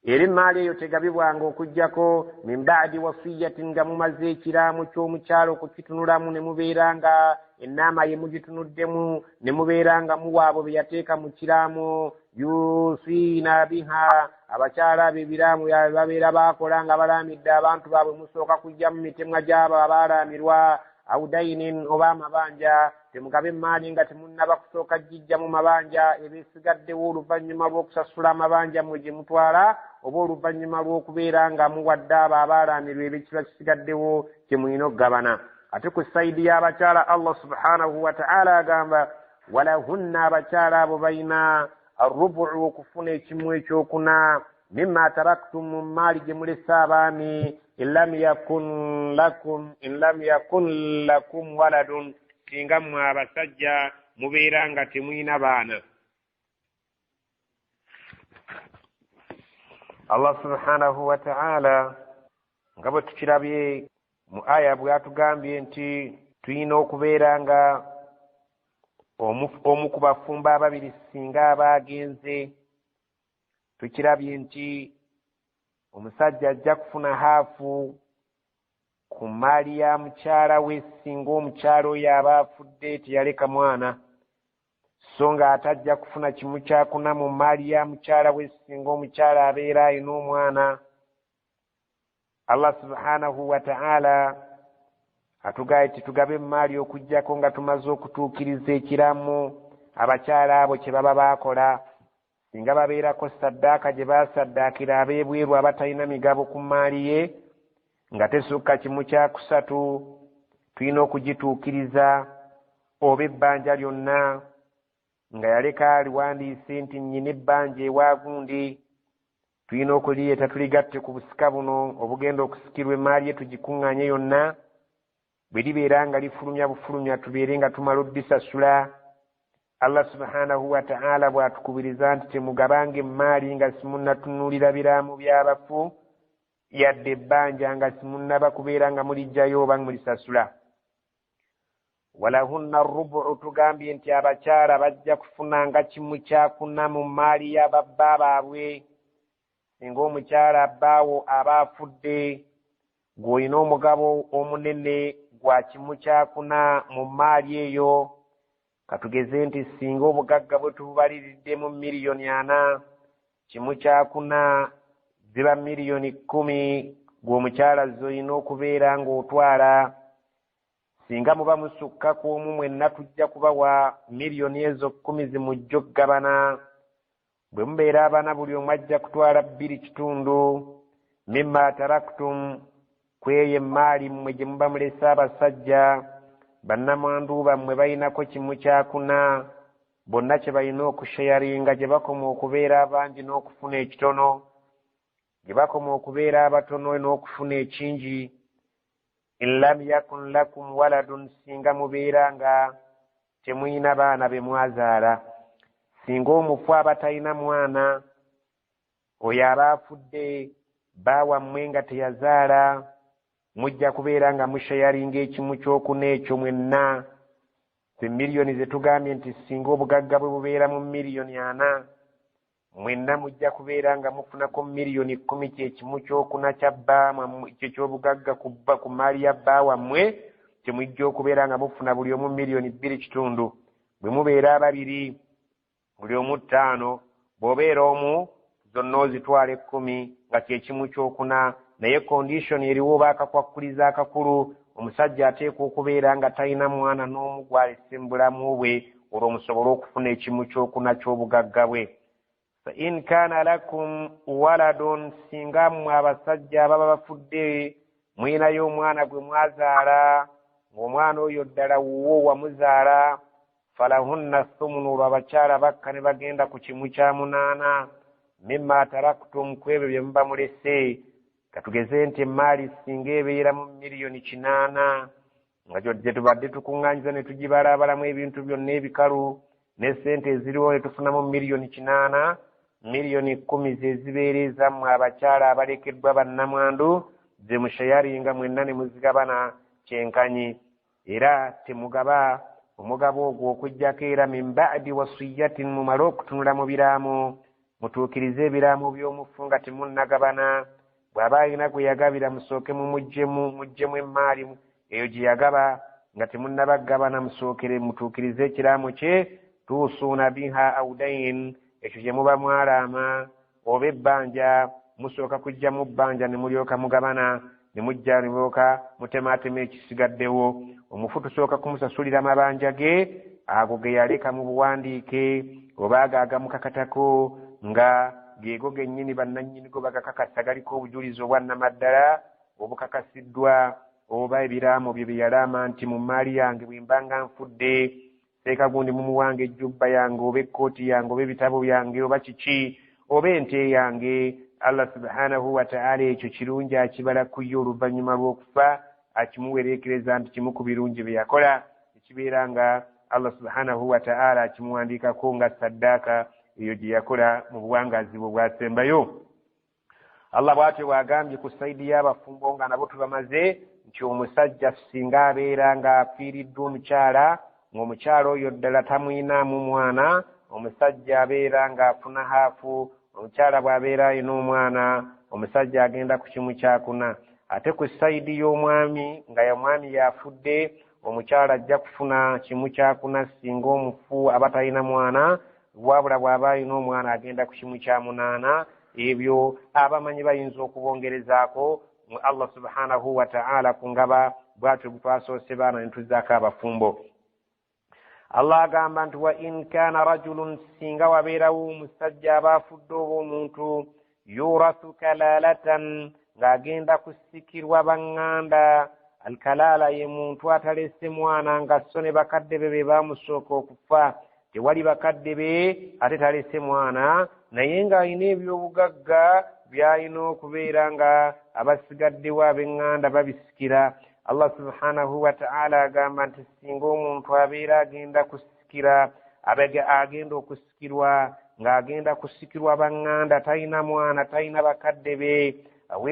Era emaali eyo tegabibwanga okuggyako min ba'di wasiyatin, nga mumaze ekiraamu ky'omukyala okukitunulamu ne mubeera nga ennaama ye mugitunuddemu, ne mubeera nga muwa abo be yateeka mu kiraamu, yusiina biha, abakyala bebiramu babeera bakola nga balamidde abantu baabwe musooka kujja mu mitemwa gy'abo abaalamirwa awudainin oba amabanja temugabe emaali nga temunnaba kusooka gijja mu mabanja ebesigaddewo oluvannyuma lw'okusasula amabanja mwe gye mutwala oba oluvannyuma lw'okubeera nga muwadde abo abaalamirwa ebekiba kisigaddewo kye mulina okugabana. Ate ku sayidi y'abakyala Allah subhanahu wa ta'ala agamba walahunna abakyala abo balina arrubu'u okufuna ekimu ekyokuna mimma taraktum mu maali gye mulese abaami in lam yakun lakum waladun singa mmwe abasajja mubeera nga temulina baana. Allah subhanahu wa ta'ala nga bwe tukirabye mu aya bw'atugambye nti tulina okubeera nga omu ku bafumbo ababiri singa abaagenze, tukirabye nti omusajja ajja kufuna haafu ku maali ya mukyala we singa omukyala oyo aba afudde teyaleka mwana, so nga atajja kufuna kimu kyakuna mu maali ya mukyala we singa omukyala abeera alina omwana. Allah subhanahu wa ta'ala atugaye titugabe emaali okujjako nga tumaze okutuukiriza ekiramu abakyala abo kye baba baakola, singa babeerako saddaaka gye baasaddaakira abeebweru abatalina migabo ku maali ye nga tesukka kimu kyakusatu, tulina okugituukiriza. Oba ebbanja lyonna nga yaleka aliwandiise nti nnyina ebbanja ewa gundi, tulina okulireeta tuligatte ku busika buno obugenda okusikirwa emaali ye tugikuŋŋaanye yonna, bwe libeera nga lifulumya bufulumya tubeere nga tumala oddisasula. Allah subhanahu wa ta'ala bw'atukubiriza nti temugabanga emaali nga simunnatunuulira biraamu by'abafu yadde ebbanja nga simunnaba kubeera nga mulijjayo oba mulisasula. Walahunna rubu'u tugambye nti abakyala bajja kufuna nga kimu kyakuna mu maali y'ababba baabwe singa omukyala abbaawo aba afudde gw'olina omugabo omunene gwa kimu kyakuna mu maali eyo. Katugeze nti singa obugagga bwe tububaliridde mu miliyoni 4, kimu kyakuna ziba miliyoni 10 gw'omukyala z'olina okubeera ng'otwala. Singa muba musukka ku omu mwenna tujja kubawa miliyoni ezo 10 zimujja okugabana. Bwe mubeera abaana buli omu ajja kutwala 2/3 mimma taraktum kweyo emaali mmwe gye muba mulese abasajja. Bannamwandu bammwe balinako kimu kyakuna, bonna kye balina okushayaringa gye bakoma okubeera abangi n'okufuna ekitono, gye bakoma okubeera abatono n'okufuna ekingi. In lam yakun lakum waladun singa mubeera nga temulina baana be mwazaala. Singa omufu abatalina mwana, oyo aba afudde baawammwe nga teyazaala, mujja kubeera nga mushayaringa ekimu kyokuna ekyo mwenna. Ffe miliyoni ze tugambye nti singa obugagga bwe bubeera mu miliyoni 4, mwenna mujja kubeera nga mufunako miliyoni 10 kyekimu kyokuna kya bbaamwe ky'obugagga ku maali ya bbaawammwe kye mujja okubeera nga mufuna buli omu miliyoni 2/3. Bwe mubeera ababiri buli omu 5, bw'obeera omu zonna ozitwala 10 nga kyekimu kyokuna. Naye condition eriwo oba akakwakkuliza akakulu, omusajja ateekwa okubeera nga talina mwana n'omu gw'alese mu bulamu bwe olwo musobole okufuna ekimu kyokuna ky'obugagga bwe. Fa in kaana lakum waladun singa mmwe abasajja ababa bafudde mulinayo omwana gwe mwazaala ng'omwana oyo ddala wuwo wamuzaala, falahunna thumunu olwo abakyala bakka ne bagenda ku kimu kya 8 mimma taraktum kwebyo bye muba mulese. Katugeze nti emaali singa ebeera mu miliyoni 8 nga gye tubadde tukuŋŋaanyiza ne tugibalabalamu ebintu byonna ebikalu ne ssente eziriwo ne tufunamu miliyoni 8, miliyoni 10 ze zibeera ezammwe abakyala abalekeddwa bannamwandu ze mushayaringa mwenna ne muzigabana kyenkanyi. Era temugaba omugabo ogwo okujjako era min ba'di wasiyatin mumale okutunula mu biraamu, mutuukirize ebiraamu by'omufu nga temunnagabana. Bw'aba alina gwe yagabira musooke mujjemu emaali eyo gye yagaba nga temunnabagabana, musookere mutuukirize ekiraamu kye. Tuusuuna biha awdain, ekyo gye muba mwalaama oba ebbanja musooka kujja mu bbanja ne mulyoka mugabana ne mujja ne mulyoka mutemaatema ekisigaddewo. Omufu tusooka kumusasulira amabanja ge ago ge yaleka mu buwandiike oba agagamukakatako nga geego gennyini bannannyini go bagakakasa galiko obujulizi obwannamaddala obukakasiddwa oba ebiraamo bye bye yalaama nti mu maali yange bwe mbanga nfudde seeka gundi mumuwange ejjubba yange oba ekkooti yange oba ebitabo byange oba kiki oba ente yange. Allah subhanahu wa ta'ala ekyo kirungi akibala ku ye oluvannyuma lw'okufa akimuwereekereza nti kimu ku birungi bye yakola ekibeera nga Allah subhanahu wa ta'ala akimuwandiikako nga saddaaka eyo gye yakola mu buwangazi bwe bwasembayo. Allah bw'atyo bw'agambye ku sayidi y'abafumbo nga nabo tubamaze nti omusajja singa abeera ng'afiiriddwa omukyala ng'omukyala oyo ddala tamwinaamu mwana, omusajja abeera ng'afuna haafu. Omukyala bw'abeera alina omwana, omusajja agenda ku kimu kyakuna. Ate ku sayidi y'omwami nga omwami yafudde, omukyala ajja kufuna kimu kyakuna singa omufu aba talina mwana, wabula bw'aba alina omwana agenda ku kimu kya munaana. Ebyo abamanyi bayinza okubongerezaako mu Allah subhanahu wa ta'ala ku ngaba bw'atyo butwasoose baana ne tuzzaako abafumbo. Allah agamba nti wa in kaana rajulun singa wabeerawo omusajja aba afudde oba omuntu yurathu kalalatan ng'agenda kusikirwa baŋŋanda. Alkalala ye muntu atalese mwana nga so ne bakadde be baamusooka okufa, tewali bakadde be ate talese mwana naye ng'alina ebyobugagga by'alina okubeera nga abasigaddewo ab'eŋŋanda babisikira. Allah subhanahu wa ta'ala agamba nti singa omuntu abeera agenda kusikira agenda okusikirwa ng'agenda kusikirwa baŋŋanda talina mwana talina bakadde be, aw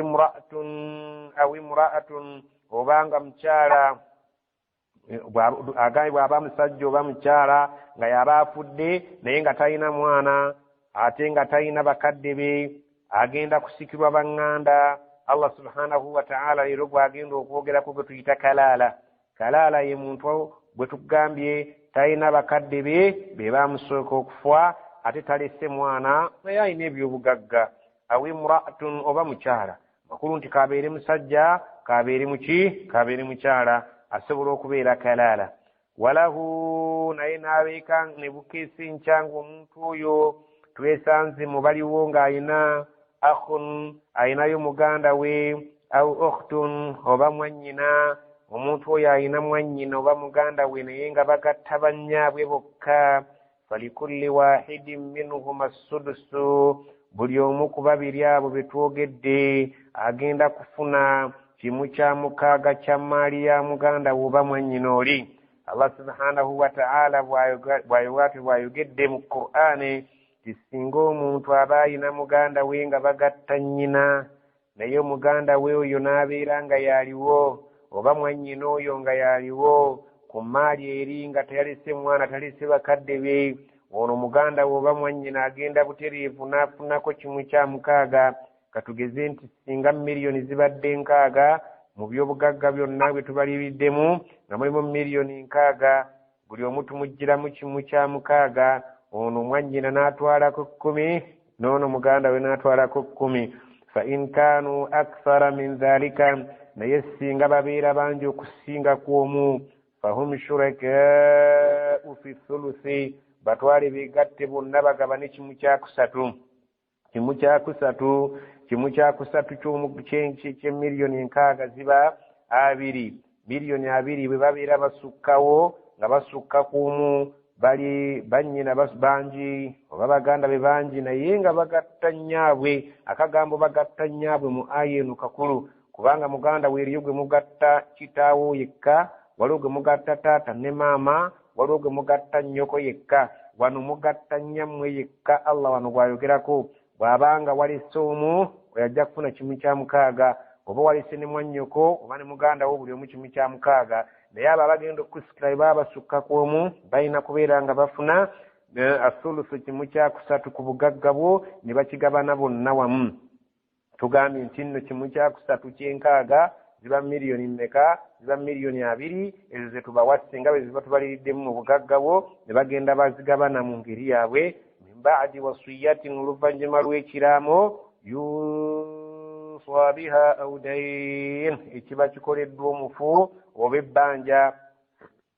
imra'atun obanga mukyala bw'aba musajja oba mukyala nga yaba afudde naye nga talina mwana ate nga talina bakadde be agenda kusikirwa baŋŋanda. Allah subhanahu wa ta'ala leero gwagenda okwogerako gwe tuyita kalaala. Kalaala ye muntu bwe tugambye talina bakadde be baamusooka okufa ate talese mwana naye alina ebyobugagga. Aw imra'atun oba mukyala, makulu nti kabeere musajja kabeere mukyala asobola okubeera kalaala. Walahu naye n'abeeka ne bukeesa enkyangu omuntu oyo twesanze mu baliwo ng'alina akhun ayinayo muganda we, aw ukhtun oba mwannyina. Omuntu oyo alina mwannyina oba muganda we naye nga bagatta bannyaabwe bokka. Falikulli wahidin minhum as-sudusu, buli omu ku babiri abo be twogedde agenda kufuna kimu kya mukaaga kya maali ya muganda we oba mwannyina oli. Allah subhanahu wa ta'ala bw'ayogedde mu Qur'ani singa omuntu aba alina muganda we nga bagatta nnyina naye omuganda we oyo n'abeera nga yaliwo oba mwannyina oyo nga yaliwo ku maali eri nga teyalese mwana talese bakadde be, ono muganda we oba mwannyina agenda butereevu n'afunako kimu kya mukaaga. Katugeze nti singa miliyoni zibadde 6 mu byobugagga byonna bwe tubaliiriddemu nga mulimu miliyoni 6, buli omu tumuggyiramu kimu kya mukaaga. Ono mwannyina n'atwalako 10 n'ono muganda we n'atwalako 10. Fa in kaanu akthara min dhalika, naye singa babeera bangi okusinga kw'omu, fahum shurakaa'u fi thuluthi, batwale beegatte bonna bagabane kimu kya kusatu ky'emiliyoni 6 ziba 2. Miliyoni 2 bwe babeera basukkawo nga basukka kw'omu bali bannyina bangi oba baganda be bangi naye nga bagatta nnyaabwe. Akagambo bagatta nnyaabwe mu aya eno kakulu, kubanga muganda we eriyo gwe mugatta kitaawo yekka, waliwo gwe mugatta taata ne maama, waliwo gwe mugatta nnyoko yekka, wano mugatta nnyammwe yekka. Allah wano bw'ayogerako bw'abanga walese omu oyajja kufuna kimu kya mukaaga, oba walese ne mwannyoko oba ne muganda wo buli omu kimu kya mukaaga. Naye abo abagenda okusikira baba basukka kw'omu balina kubeera nga bafuna asulusu kimu kya kusatu ku bugagga bwo ne bakigabana bonna wamu. Tugambye nti nno kimu kya kusatu ky'enkaaga ziba miliyoni mmeka? Ziba miliyoni 2. Ezo ze tubawa singa bwe ziba tubaliiriddemu mu bugagga bwo ne bagenda bazigabana mu ngeri yaabwe min ba'di wasiyatin oluvannyuma lw'ekiraamo yusa biha aw dayn ekiba kikoleddwa omufu oba ebbanja.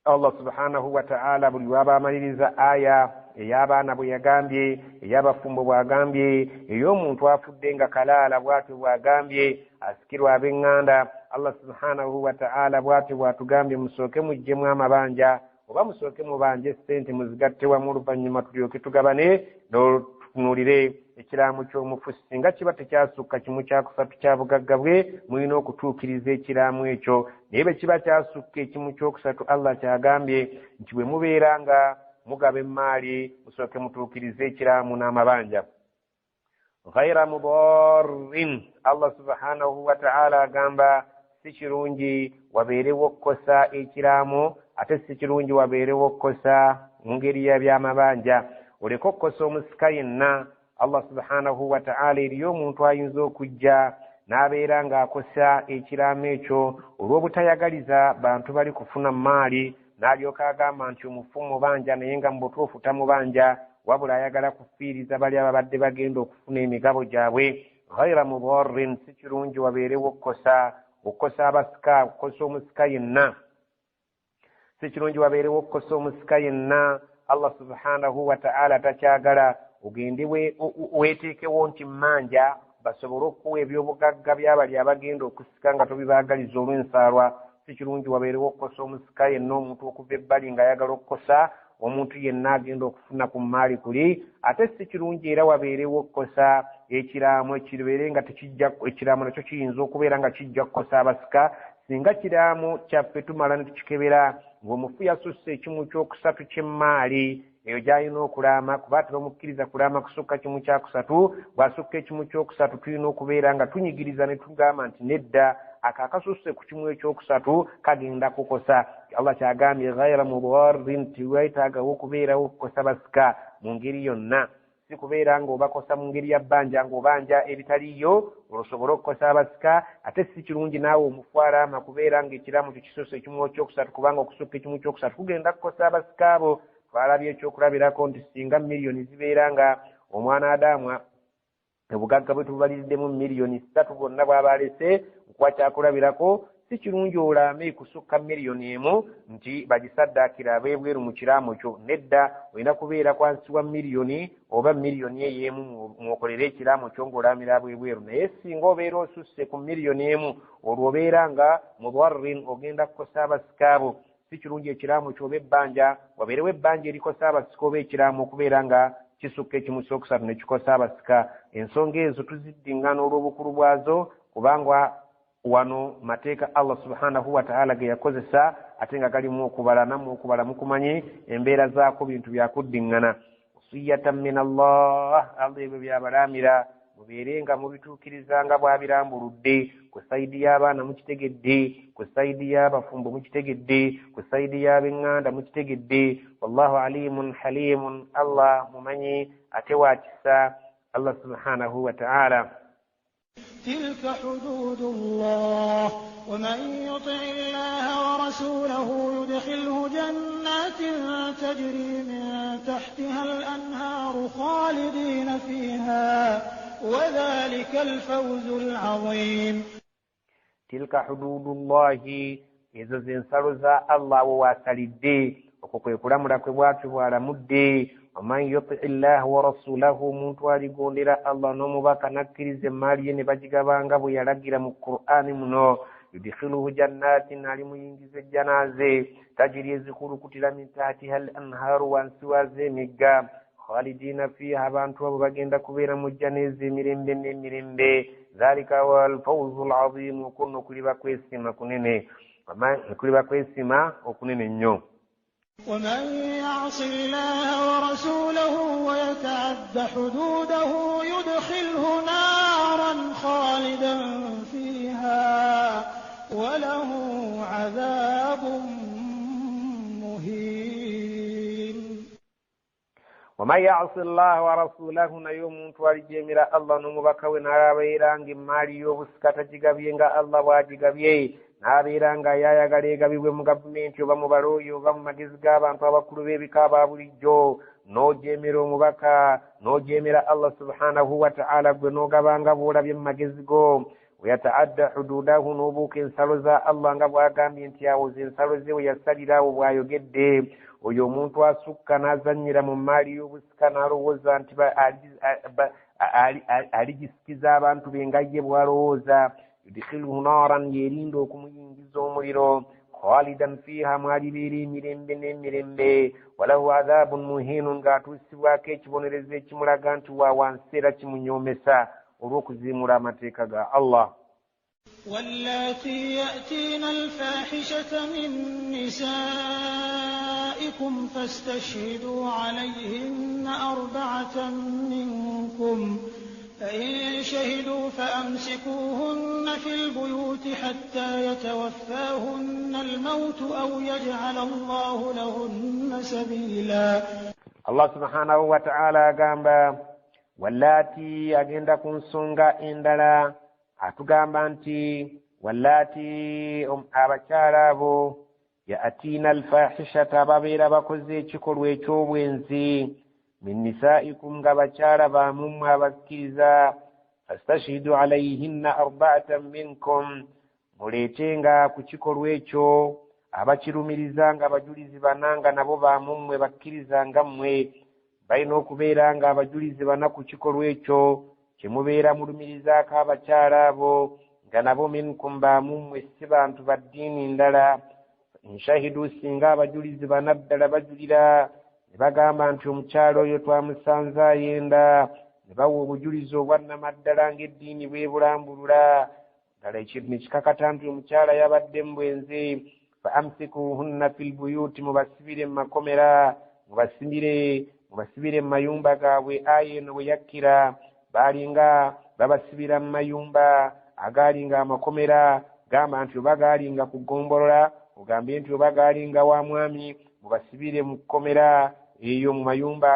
Allah subhanahu wa ta'ala buli lwaba amaliriza aya ey'abaana bwe yagambye, ey'abafumbo bw'agambye, ey'omuntu afudde nga kalaala bw'atyo bw'agambye, asikirwa ab'eŋŋanda. Allah subhanahu wa ta'ala bw'atyo bw'atugambye musooke muggyemu amabanja oba musooke mubanje ssente muzigatte wamu oluvannyuma tulyoke tugabane n'otutunuulire ekiraamo ky'omufu. Singa kiba tekyasukka kimu kyakusatu kya bugagga bwe mulina okutuukiriza ekiraamo ekyo, naye bwe kiba kyasukka ekimu kyokusatu Allah kyagambye nti bwe mubeera nga mugaba emmaali musooke mutuukirize ekiraamu n'amabanja. Ghayra mudarrin, Allah subhanahu wa ta'ala agamba si kirungi wabeerewo okukosa ekiraamu ate si kirungi wabeerewo okukosa mu ngeri y'ebyamabanja. Oleka okukosa omusika yenna. Allah subhanahu wa ta'ala eriyo omuntu ayinza okujja n'abeera ng'akosa ekiraamu ekyo olw'obutayagaliza bantu bali kufuna maali, n'alyoka agamba nti omufu mubanja naye nga mu butuufu tamubanja, wabula ayagala kufiiriza bali ababadde bagenda okufuna emigabo gyabwe. Ghayra mudarrin, si kirungi wabeerewo okukosa abasika, okukosa omusika yenna. Si kirungi wabeerewo okukosa omusika yenna. Allah subhanahu wa ta'ala takyagala ogende weeteekewo nti mmanja basobole okuwa ebyobugagga by'abali abagenda okusika nga tobibaagaliza olw'ensaalwa. Si kirungi wabeerewo okukosa omusika yenna, omuntu okuva ebbali ng'ayagala okukosa omuntu yenna agenda okufuna ku maali kuli. Ate si kirungi era wabeerewo okukosa ekiraamu ekibeere nga ekiraamu nakyo kiyinza okubeera nga kijja kukosa abasika. Singa kiraamu kyaffe tumala ne tukikebera ng'omufu yasusse ekimu kyokusatu ky'emmaali eyo gy'alina okulaama, kuba tebamukkiriza kulaama kusukka kimu kyakusatu. Bw'asukka ekimu kyokusatu tulina okubeera nga tunyigiriza ne tugamba nti nedda ako akasusse ku kimu ekyokusatu kagenda kukosa. Allah kyagambye ghayra mudarrin, tiwetagawo okubeerawo okukosa basika mu ngeri yonna. Si kubeera ng'obakosa mu ngeri ya bbanja ng'obanja ebitaliyo olwosobole okukosa abasika. Ate si kirungi naawe omufu alaama kubeera ng'ekiraamu kyo kisusse ekimu ekyokusatu, kubanga okusukka ekimu ekyokusatu kugenda kukosa abasika abo. Twalabye ekyokulabirako nti singa miliyoni zibeera nga omwana Adamu obugagga bwe tubaliddemu miliyoni 3 bwonna bw'aba alese, nkuwa kyakulabirako si kirungi olaame kusukka miliyoni emu nti bagisaddaakira ab'ebweru mu kiraamu kyo. Nedda, olina kubeera kwansi wa miliyoni oba miliyoni ey'emu mwokolere ekiraamu kyo ng'olaamira ab'ebweru. Naye singa obeera osusse ku miliyoni emu olwo obeera nga mudarrin, ogenda kukosa abasika abo. Si kirungi ekiraamu kyoba ebbanja wabeerewo ebbanja erikosa abasika oba ekiraamu okubeera nga kisukka ekimu kyokusatu ne kikosa abasika. Ensonga ezo tuziddiŋŋana olw'obukulu bwazo, kubanga wano mateeka Allah subhanahu wa ta'ala ge yakozesa ate nga galimu okubala, nammwe okubala mukumanyi embeera zaako bintu byakuddiŋŋana. Wasiyatan min Allah, Allah ebyo byabalaamira mubeere nga mubituukiriza nga bw'abirambuludde. Ku sayidi y'abaana mukitegedde, ku sayidi y'abafumbo mukitegedde, ku sayidi y'ab'eŋŋanda mukitegedde. Wallahu alimun halimun, Allah mumanyi ate wakisa. Allah subhanahu wa ta'ala تلك حدود الله ومن يطع الله ورسوله يدخله جنات تجري من تحتها الأنهار خالدين فيها وذلك الفوز العظيم. تلك حدود الله ezo zensalo za Allah wawasalidde. Okwo kwe kulamula kwe bwatyo bwalamudde. Waman yuti llaha wa rasulahu, omuntu aligondera Allah n'omubaka nakkiriza emmaali ye ne bagigabanga bwe yalagira mu Qur'ani muno, yudkhiluhu jannatin, alimuyingiza ejjanaaze, tajiri ezikulukutira min tahtiha al anhaaru, wansi waazo emigga, khalidina fiha, abantu abo bagenda kubeera mu jjanaaze emirembe n'emirembe. Dhalika wal fawzul azim, okuno kuliba kwesima kunene, kuliba kwesima okunene nnyo. ومن يعص الله ورسوله ويتعد حدوده يدخله نارا خالدا فيها وله عذاب مهين. ومن يعص الله ورسوله, naye omuntu alijemera Allah n'omubaka we n'abeera nga emmaali y'obusika tagigabye nga Allah bw'agigabye, n'abeera nga yayagala egabibwe mu gavumenti oba mu balooyi oba mu magezi g'abantu abakulu b'ebika aba bulijjo, n'ojeemera omubaka n'ojeemera Allah subhanahu wa ta'ala gwe n'ogabanga bw'olabye mu magezi go weyataadda hududahu n'obuuka ensalo za Allah nga bw'agambye nti awo ze ensalo ze we yasalirawo bw'ayogedde oyo omuntu asukka n'azannyira mu maali y'obusika n'alowooza nti aligisikiza abantu be nga ye bw'alowooza yudkhiluhu naaran yerinda okumuyingiza omuliro khalidan fiha mwalibeera emirembe n'emirembe walahu adhabun muhinun ng'atuusibwako ekibonerezo ekimulaga nti wa wansi era kimunyoomesa olw'okuziimula amateeka ga Allah. واللاتي يأتين الفاحشة من نسائكم فاستشهدوا عليهن 4 منكم فإن شهدوا فأمسكوهن في البيوت حتى يتوفاهن الموت أو يجعل الله لهن سبيلا. الله سبحانه وتعالى قام واللاتي أجند كنسونغا إندلا atugamba nti wallati abakyala abo yaatina alfahishata ababeera bakoze ekikolwa eky'obwenzi min nisaikum nga bakyala bamummwe abakkiriza fastashhidu alayhinna 4 minkum muleetenga ku kikolwa ekyo abakirumiriza nga abajulizi bananga nabo bamummwe bakkiriza nga mmwe balina okubeera nga abajulizi bana ku kikolwa ekyo kyemubeera mulumirizaako abakyala abo nga nabo minkum bamummwe si bantu ba ddiini ndala inshahidu singa abajulizi bana ddala bajulira ne bagamba nti omukyala oyo twamusanze ayenda ne bawa obujulizi obwannamaddala ng'eddiini bwebulambulula ddala ekintu ne kikakata nti omukyala yabadde mu bwenzi fa amsikuhunna fil buyuti mubasibire mu makomera mubasibire mu mayumba gaabwe aya eno bwe yakkira baalinga babasibira mu mayumba agaalinga amakomera gamba nti oba gaalinga kugombolola ogambye nti oba gaalinga wa mwami mubasibire mu kkomera eyo mu mayumba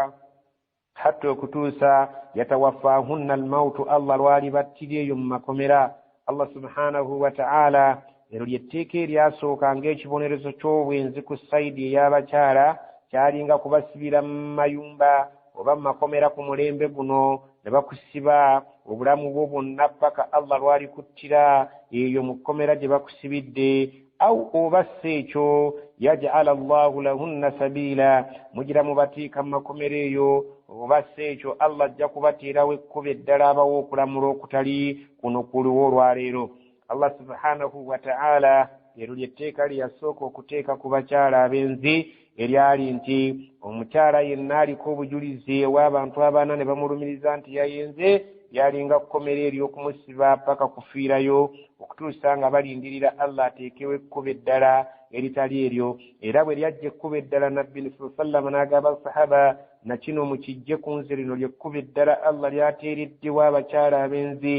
hatta okutuusa yatawaffahunna almautu Allah lwali battira eyo mu makomera. Allah subhanahu wa ta'ala ero lyetteeka eryasooka ng'ekibonerezo ky'obwenzi ku sayidi ey'abakyala kyalinga kubasibira mu mayumba oba mu makomera ku mulembe guno ne bakusiba obulamu bwo bwonna paka Allah lwali kuttira eyo mu kkomera gye bakusibidde au oba si ekyo yaj'ala Allahu lahunna sabila mugira mubatiika mu makomera eyo oba si ekyo Allah ajja kubateerawo ekkubo eddala abawo okulamula okutali kuno kuliwo olwaleero. Allah subhanahu wa ta'ala ero lyetteeka lyeyasooka okuteeka ku bakyala abenzi eryali nti omukyala yenna aliko obujulizi ew'abantu abaana ne bamulumiriza nti yayenze yalinga kukomera ery'okumusiba paka kufiirayo okutuusa nga balindirira Allah ateekewo ekkubo eddala eritali eryo. Era bwe lyajja ekkubo eddala nabbi sallallahu n'agamba sahaba na kino mukijje ku nze lino lyekkubo eddala Allah lyateereddewo abakyala abenzi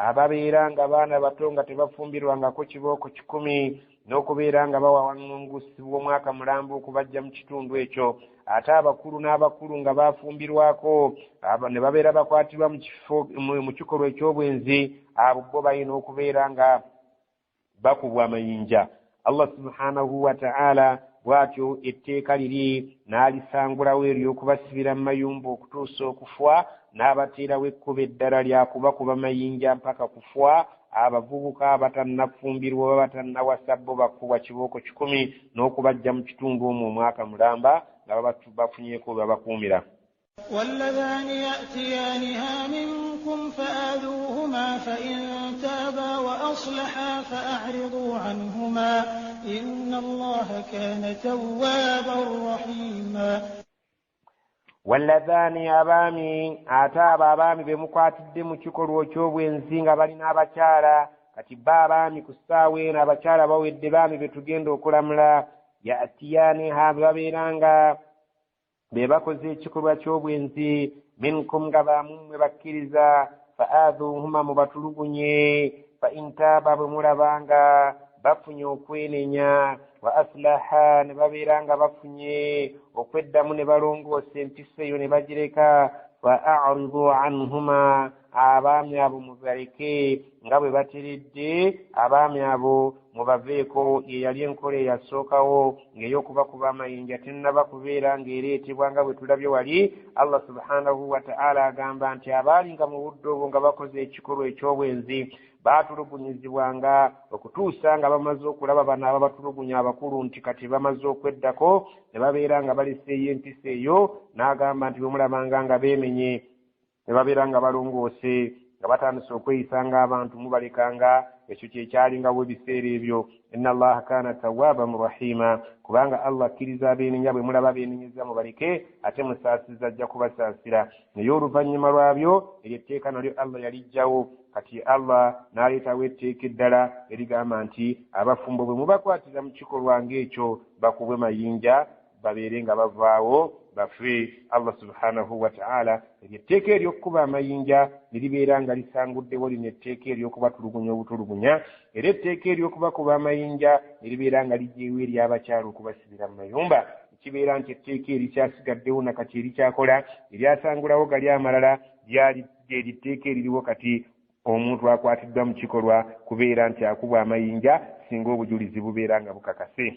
ababeera nga baana bato nga tebafumbirwangako kibooko 10 n'okubeera nga bawawaŋŋungusibwa omwaka mulamba okubajja mu kitundu ekyo ate abakulu n'abakulu nga bafumbirwako ne babeera bakwatirwa mu kikolwa eky'obwenzi abo bo balina okubeera nga bakubwa amayinja. Allah subhanahu wa ta'ala bw'atyo etteeka liri n'alisangulawo ery'okubasibira mu mayumba okutuusa okufa n'abateerawo ekkubo eddala lyakubakuba mayinja mpaka kufa abavubuka abatannafumbirwa oba batannawasa bo bakubwa kibooko 10 n'okubajja mu kitundu omwo omwaka mulamba nga bafunyeeko babakuumira. واللذان يأتيانها منكم فآذوهما فإن تابا وأصلحا فأعرضوا عنهما إن الله كان توابا رحيما. واللذان abaami ate abo abaami be mukwatidde mu kikolwa ky'obwenzi nga balina abakyala kati ba abaami ku ssaawa eno abakyala bawedde baami be tugenda okulamula ya'tiyaaniha babeeranga be bakoze ekikolwa ky'obwenzi minkum nga bamummwe bakkiriza fa aadhuuhuma mubatulugunye fa intaaba bwe mulabanga bafunye okwenenya wa aslaha ne babeeranga bafunye okweddamu ne balongoosa empisa eyo ne bagireka fa a'ridu anhuma abaami abo mubaleke nga bwe bateredde abaami abo mubaveeko ye yali enkola eyasookawo ng'ey'okubakuba amayinja tennaba kubeera ng'ereetebwa nga bwe tulabye wali. Allah subhanahu wa ta'ala agamba nti abaalinga mu budde obwo nga bakoze ekikolwa eky'obwenzi baatulugunyizibwanga okutuusa nga bamaze okulaba bano ababatulugunya abakulu nti kati bamaze okweddako ne babeera nga baleseeyo empisa eyo. N'agamba nti bwemulabanga nga beemenye ne babeera nga balongoose nga batandise okweyisa ng'abantu mubalekanga, ekyo kyekyalingawo ebiseera ebyo. inna allaha kana tawwaban rahima, kubanga Allah akkiriza abeenenya bwe mulaba beenenyeza mubaleke ate musaasiza ajja kubasaasira. naye oluvannyuma lwabyo eryo etteeka nalyo Allah yalijjawo. kati Allah n'aleetawo etteeka eddala erigamba nti abafumbo bwe mubakwatira mu kikolwa ng'ekyo bakubwe mayinja babeere nga bavaawo bafe. Allah subhanahu wa ta'ala etteeka ery'okukuba amayinja niribeera nga lisanguddewo lino etteeka ery'okubatulugunya obutulugunya, era etteeka ery'okubakuba amayinja niribeera nga lijjeewo eri abakyala okubasibira mu mayumba. Kibeera nti etteeka erikyasigaddewo nakati erikyakola eryasangulawo gali amalala lyali etteeka eririwo kati omuntu akwatiddwa mu kikolwa kubeera nti akubwa amayinja singa obujulizi bubeera nga bukakase.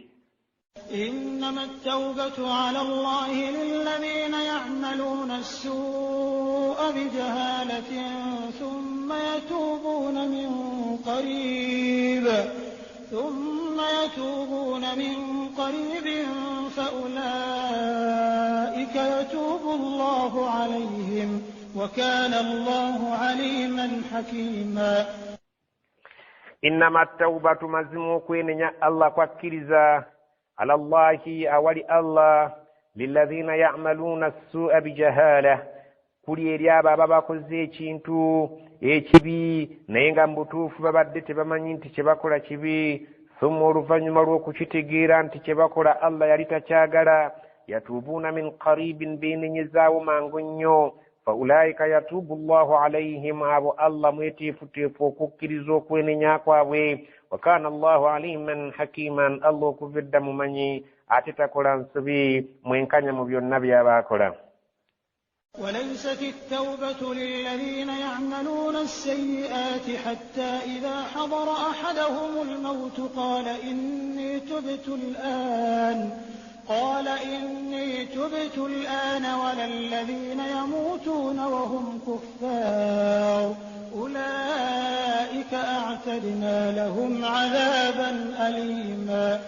إنما التوبة على الله للذين يعملون السوء بجهالة ثم يتوبون من قريب فأولئك يتوب الله عليهم وكان الله عليما حكيما. إنما التوبة مزموك وينيا الله كوكيرزا على الله أولي الله للذين يعملون السوء بجهالة kuli eri abo ababa bakoze ekintu ekibi naye nga mbutuufu babadde tebamanyi nti kyebakola kibi, thumma oluvannyuma lw'okukitegeera nti kyebakola Allah yali takyagala, yatuubuuna min qaribin beenenyezaawo mangu nnyo, fa ulaika yatuubu Allahu alayhim, abo Allah mwetiifuteefu okukkiriza okwenenya kwabwe. wa kaana Allahu aliman hakiman, Allah okuva edda mumanyi ate takola nsobi mwenkanya mu byonna by'abaakola. وليست التوبة للذين يعملون السيئات حتى إذا حضر أحدهم الموت قال إني تبت الآن ولا الذين يموتون وهم كفار أولئك أعتدنا لهم عذابا أليما.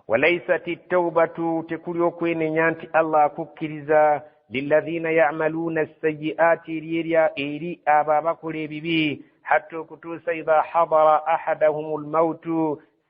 وليست التوبة تكون ينانتي الله ككرزا للذين يعملون السيئات إيري أبا بكر ببي حتى كتوس إذا حضر أحدهم الموت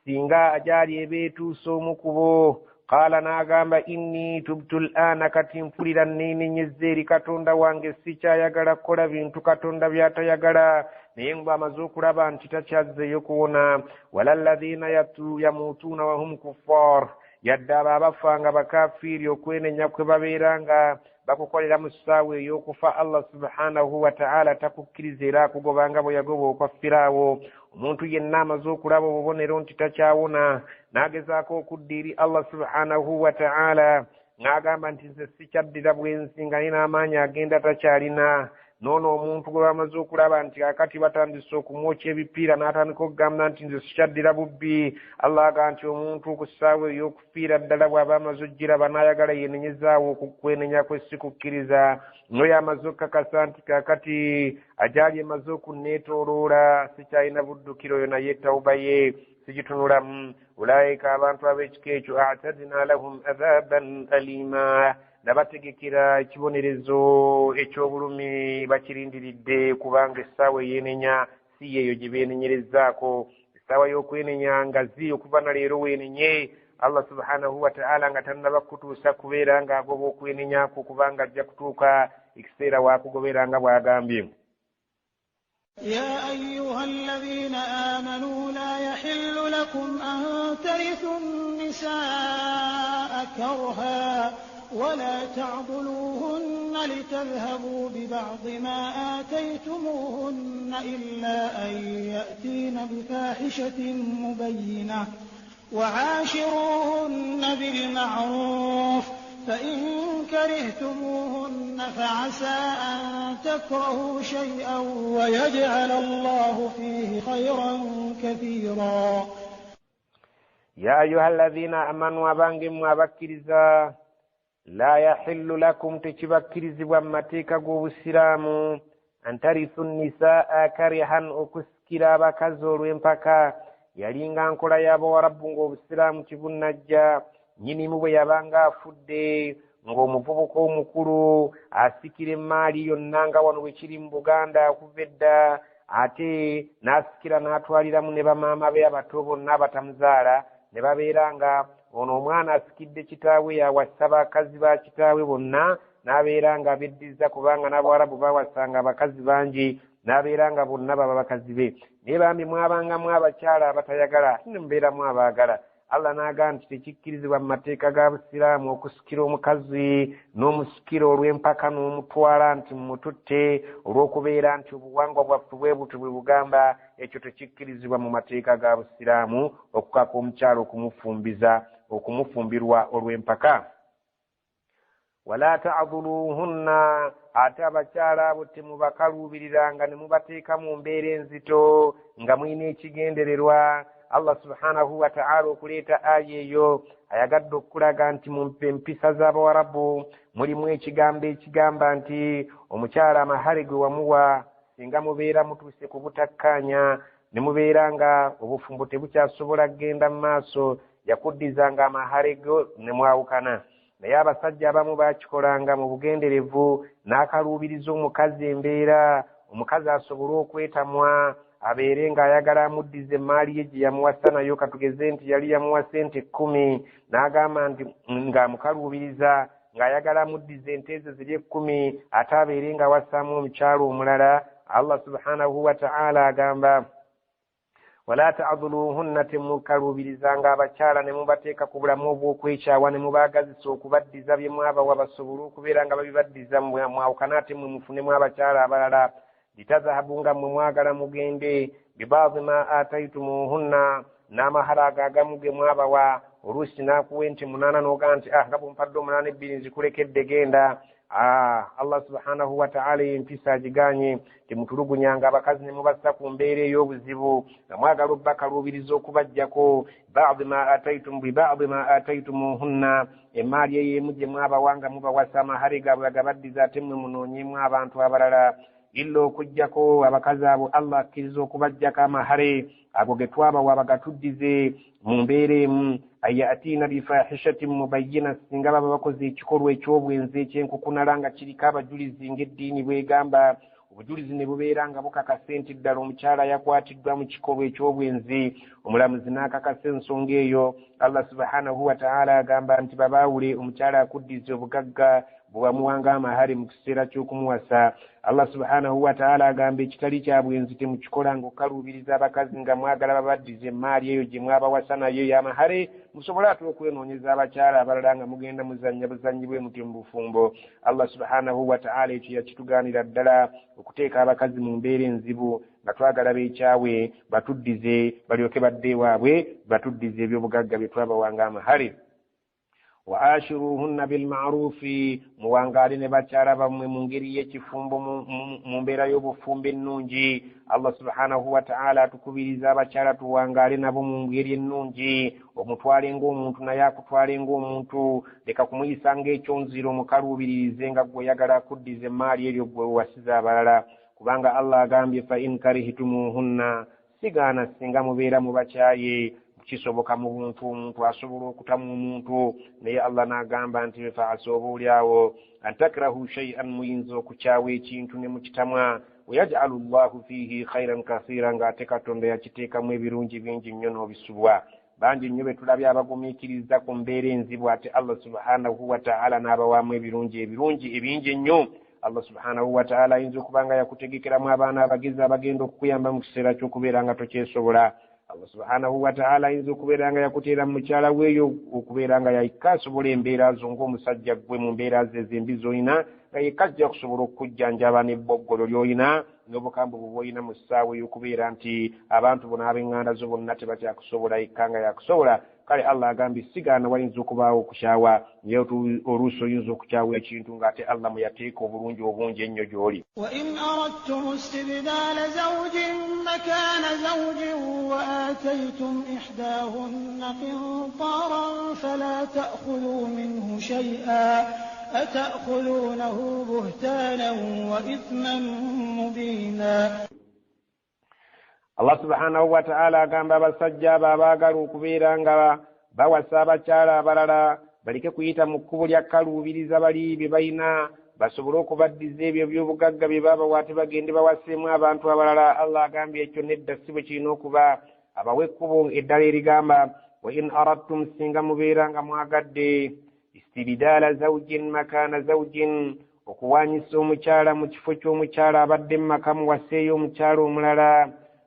سينغا أجاري بيتو سومكبو قال ناغام إني تبت الآن كتنفرد النين نزيري كتوندا وانجي سيچا يغرا كولا بنتو كتوندا بياتا يغرا نينغبا مزوكرا بانتي تشاز يكونا ولا الذين يموتون وهم كفار yadda abafanga bakafiri okwenenya kwe babeeranga bakukolera mu ssaawa ey'okufa. Allah subhanahu wa ta'ala takukkiriza era akugobanga bwe yagoba okwaffiraawo. omuntu yenna amaze okulaba obubonero nti takyawona n'agezaako okudda eri Allah subhanahu wa ta'ala n'agamba nti nze sikyaddira bwensi nga nina amaanyi agenda takyalina. noono omuntu gwe bamaze okulaba nti akati batandise okumwokya ebipiira n'atandika okugamba nti nze sikyaddira bubbi, Allah aga nti omuntu ku ssaawa ey'okufiira ddala bw'aba amaze ogiraba n'ayagala yenenyezaawo okukwenenya kwe sikukkiriza, n'oyo amaze okukakasa nti kakati ajaali emaze okunneetooloola sikyalina buddukiro oyo naye tawuba ye sigitunulamu. ulaika abantu ab'ekika ekyo a'tadna lahum adhaban alima, nabategekera ekibonerezo eky'obulumi bakirindiridde, kubanga essaawa ey'enenya si yeeyo gye beenenyerezaako. essaawa y'okwenenya ngazi okuva na leero weenenye. Allah subhanahu wa ta'ala nga tannaba kutuusa kubeera ng'agoba okwenenyako, kubanga ajja kutuuka ekiseera waakugobera nga bw'agambye. يا أيها الذين آمنوا لا يحل لكم أن ترثوا النساء كرها ولا تعضلوهن لتذهبوا ببعض ما آتيتموهن إلا أن يأتين بفاحشة مبينة وعاشروهن بالمعروف فإن كرهتموهن فعسى أن تكرهوا شيئا ويجعل الله فيه خيرا كثيرا. يا أيها الذين آمنوا أبانجم وأبكرزا لا يحل لكم تشبكرز ومتيك السلام أن ترثوا النساء كرها أكسكرا بكزور ومبكا yalinga nkola yabo warabu ng'obusiraamu kibunajja nyinimu bwe yabanga afudde ng'omuvubuka omukulu asikira emaali yonna nga wano wekiri mu Buganda okuva edda ate n'asikira n'atwaliramu ne bamaama be abato bonna batamuzaala ne babeera nga ono omwana asikidde kitaawe yawasa bakazi ba kitaawe bonna n'abeera nga beddiza kubanga n'abawarabu bawasanga abakazi bangi n'abeera nga bonna baba bakazi be naye bambi mwabangamu abakyala abatayagala ate ne mubeeramu abaagala. Allah n'agamba nti tekikkirizibwa mu mateeka ga busiraamu okusikira omukazi n'omusikira olw'empaka n'omutwala nti mumututte olw'okubeera nti obuwangwa bwaffe bwe buto bwe bugamba. Ekyo tekikkirizibwa mu mateeka ga busiraamu okukaka omukyala okumufumbirwa olw'empaka. wala ta'dhuluhunna ate abakyala abo temubakaluubiriranga ne mubateeka mu mbeera enzito nga mulina ekigendererwa. Allah subhanahu wa ta'ala okuleeta aya eyo ayagadde okulaga nti mu empisa z'abawarabu mulimu ekigambo ekigamba nti omukyala amahale gwe wamuwa singa mubeera mutuuse ku butakkaanya ne mubeera nga obufumbo tebukyasobola kugenda mu maaso yakuddizanga amahale go ne mwawukana. Naye abasajja abamu bakikolanga mu bugenderevu n'akaluubiriza omukazi embeera omukazi asobole okwetamwa abeere ng'ayagala amuddize emaali ye gye yamuwasa nayo katugeze nti yali yamuwa sente 10 n'agamba nti ng'amukaluubiriza ng'ayagala amuddize ente ezo ziri 10 ate abeere ng'awasaamu omukyalo omulala. Allah subhanahu wa ta'ala agamba wala ta'dhuluhunna temukaluubirizanga abakyala ne mubateeka ku bulamu obw'okwekyawa ne mubaagazisa okubaddiza bye mwabawa basobole okubeera nga babibaddiza mwawukana ate mwe mufunemu abakyala abalala. Litazahabu nga mwe mwagala mugende bibaadhi ma ataitumuhunna n'amahala agaagamu ge mwabawa oluusi n'akuwa ente 8 n'ogaa nti nga bw'ompadde 8 2 nzikulekedde genda. Allah subhanahu wa ta'ala empisa agiganye temutulugunyanga abakazi ne mubassa ku mbeera ey'obuzibu nga mwagala obbakaluubiriza okubajjako bibaadhi ma ataitumuhunna emaali ey'emu gye mwabawanga mubawasa amahale gaabwe agabaddiza ate mmwe munoonyemu abantu abalala. Illa okujjako abakazi abo Allah akkiriza okubajjako amahale ago ge twabawa bagatuddize mu mbeera emu. Ayatiina bifahishatin mubayyina singa baba bakoze ekikolwa eky'obwenzi ekyenkukunala nga kiriko abajulizi ng'eddiini bwegamba. Obujulizi ne bubeera nga bukakasa nti ddala omukyala yakwatiddwa mu kikolwa eky'obwenzi omulamuzi n'akakasa ensonga eyo. Allah subhanahu wa ta'ala agamba nti babaawule omukyala akuddiza obugagga bwe bamuwanga amahale mu kiseera ky'okumuwasa. Allah subhanahu wa ta'ala agamba ekitali kya bwenzi temukikola ng'okaluubiriza abakazi nga mwagala babaddize emaali eyo gye mwabawasa nayo y'amahale musobole ate okwenoonyeza abakyala abalala nga mugenda muzannya buzannyi bwe muti mu bufumbo. Allah subhanahu wa ta'ala ekyo yakitugaanira ddala okuteeka abakazi mu mbeera enzibu nga twagala beekyawe batuddize balyoke badde ewaabwe batuddize ebyobugagga bye twabawanga amahale. Wa ashiruhunna bil ma'rufi muwangaale ne bakyala bammwe mu ngeri y'ekifumbo mu mbeera y'obufumbo ennungi. Allah subhanahu wa ta'ala atukubiriza abakyala tuwangaale nabo mu ngeri ennungi. Omutwale ng'omuntu naye akutwale ng'omuntu. Leka kumuyisa ng'ekyonziro omukaluubiririze nga gwe oyagala akuddiza emaali eryo gwe wasiza abalala. Kubanga Allah agambye fa in karihitumuhunna sigaana singa mubeera mubakyaye kisoboka mu buntu omuntu asobola okutamu omuntu naye Allah n'agamba nti fa asoboolyawo antakrahu shay'an muyinza okukyawa ekintu ne mukitamwa wayaj'alu Allahu fihi khairan kathira ng'ate Katonda yakiteekamu ebirungi bingi nnyo n'obisubwa. Bangi nnyo be tulabye abagumiikiriza ku mbeera enzibu ate Allah subhanahu wa ta'ala n'abawaamu ebirungi ebingi nnyo. Allah subhanahu wa ta'ala ayinza okuba nga yakutegekeramu abaana abagezi abagenda okukuyamba mu kiseera ky'okubeera nga tokyesobola. Allah subhanahu wa ta'ala ayinza okubeera nga yakuteera mu mukyala weeyo okubeera nga yayika asobola embeera zo ng'omusajja gwe mu mbeera ze ezembi z'olina nga yekka ajja kusobola okukujjanjaba n'ebboggolo ly'olina ng'obukambwe bw'olina mu ssaawa ey'okubeera nti abantu bona ab'eŋŋanda zo bonna tebakyakusobola ikkanga yakusobola kale Allah agambye sigaana wayinza okubaawo okukyawa naye oluusi oyinza okukyawa ekintu ng'ate Allah mwe yateeka obulungi obungi ennyo gy'oli. وإن أردتم استبدال زوج مكان زوج وآتيتم إحداهن قنطارا فلا تأخذوا منه شيئا أتأخذونه بهتانا وإثما مبينا. Allah subhanahu wa ta'ala agamba abasajja abo abaagala okubeera nga bawasa abakyala abalala baleke kuyita mu kkubo lya kaluubiriza bali bye balina basobole okubaddiza ebyo by'obugagga bye baabawa ate bagende bawaseemu abantu abalala. Allah agambye ekyo nedda si bwe kirina okuba. Abawe ekkubo eddala erigamba wa in aradtum singa mubeera nga mwagadde istibdaala zawjin makaana zawjin okuwanyisa omukyala mu kifo ky'omukyala abadde mu maka muwaseeyo omukyala omulala.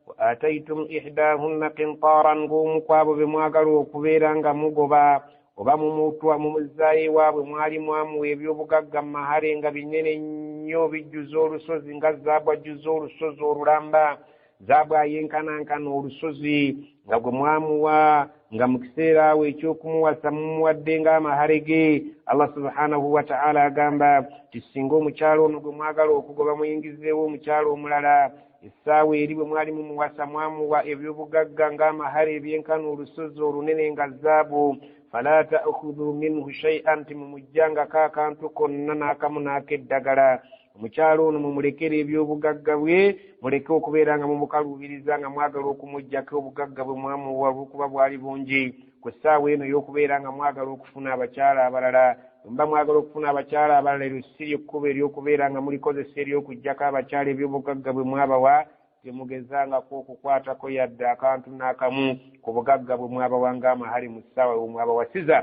wa ataitum ihdahunna qintaaran ng'omu kwabo be mwagala okubeera nga mugoba oba mumuzaayo ewaabwe mwali mwamuwa ebyobugagga mu mahale nga binene nnyo bijjuza olusozi nga zaabu ajjuza olusozi olulamba zaabu ayenkanankana olusozi nga gwe mwamuwa nga mu kiseera awo eky'okumuwasa mumuwadde ng'amahale ge. Allah subhanahu wa ta'ala agamba tisinga omukyala ono gwe mwagala okugoba muyingizeewo omukyala omulala essaawa eri bwe mwali mumuwasa mwamuwa ebyobugagga ng'amahale ebyenkana olusozi olunene nga zaabu fala ta'khudhu minhu shay'an timumujjangako akantu konna n'akamu n'akeddagala. Omukyala ono mumulekere ebyobugagga bwe muleke okubeera nga mumukaluubiriza nga mwagala okumuggyako obugagga bwe mwamuwa olw'okuba bwali bungi ku ssaawa eno y'okubeera nga mwagala okufuna abakyala abalala. Mba mwagala okufuna abakyala abalala eryo si ly'ekkubo ery'okubeera nga mulikozesa ery'okuggyako abakyala ebyobugagga bwe mwabawa temugezangako okukwatako yadde akantu n'akamu ku bugagga bwe mwabawa ng'amahali mu ssaawa bwe mwabawasiza.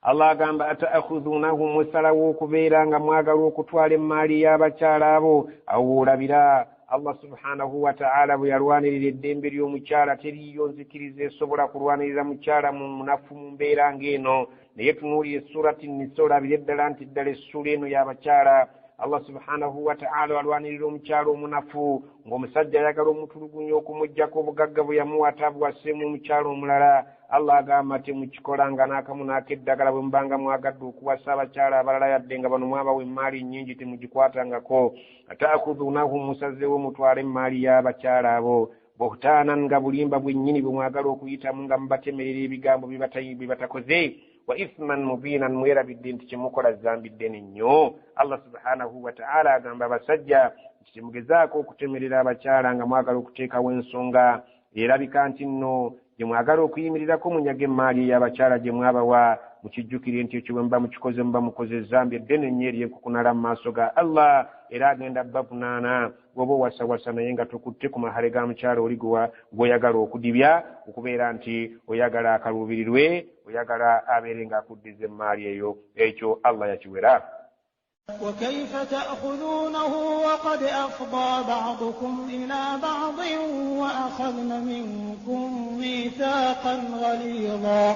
Allah agamba ata'khudhunahu musalawo okubeera nga mwagala okutwala emmaali y'abakyala abo. Awo olabira Allah subhanahu wa ta'ala bwe yalwanirira eddembe ly'omukyala teriyo nzikiriza esobola kulwanirira mukyala munafu mu mbeera ng'eno. Naye tunuulira surati Nisa olabira eddala nti ddala essula eno y'abakyala Allah subhanahu wa ta'ala alwanirira omukyala omunafu ng'omusajja ayagala omutulugunya okumuggyako obugagga bwe yamuwa tabuwaseemu omukyala omulala. Allah agamba temukikola nga n'akamu n'akeddagala bwe mubanga mwagadde okuwasa abakyala abalala yadde nga bano mwabawa emmaali nnyingi temugikwatangako. Ata'khudhunahu musazeewo mutwale emmaali y'abakyala abo buhtaanan nga bulimba bwennyini bwe mwagala okuyitamu nga mubatemerera ebigambo bye batakoze. Wa ithman mubiinan mwerabidde nti kyemukola zambi ddene nnyo. Allah subhanahu wa ta'ala agamba abasajja nti temugezaako okutemerera abakyala nga mwagala okuteekawo ensonga erabika nti nno gye mwagala okuyimirirako munyaga emmaali y'abakyala gye mwabawa mukijjukire nti ekyo bwe muba mukikoze muba mukoze ezambi eddene nnyo ery'enkukunala mu maaso ga Allah era agenda bavunaana bw'oba owasawasa naye nga tokutte ku mahale ga mukyala oli gw'oyagala okudibya okubeera nti oyagala akaluubirirwe oyagala abeere ng'akuddiza emmaali eyo. Ekyo Allah yakiwera. وكيف تأخذونه وقد أفضى بعضكم إلى بعض وأخذن منكم ميثاقا غليظا.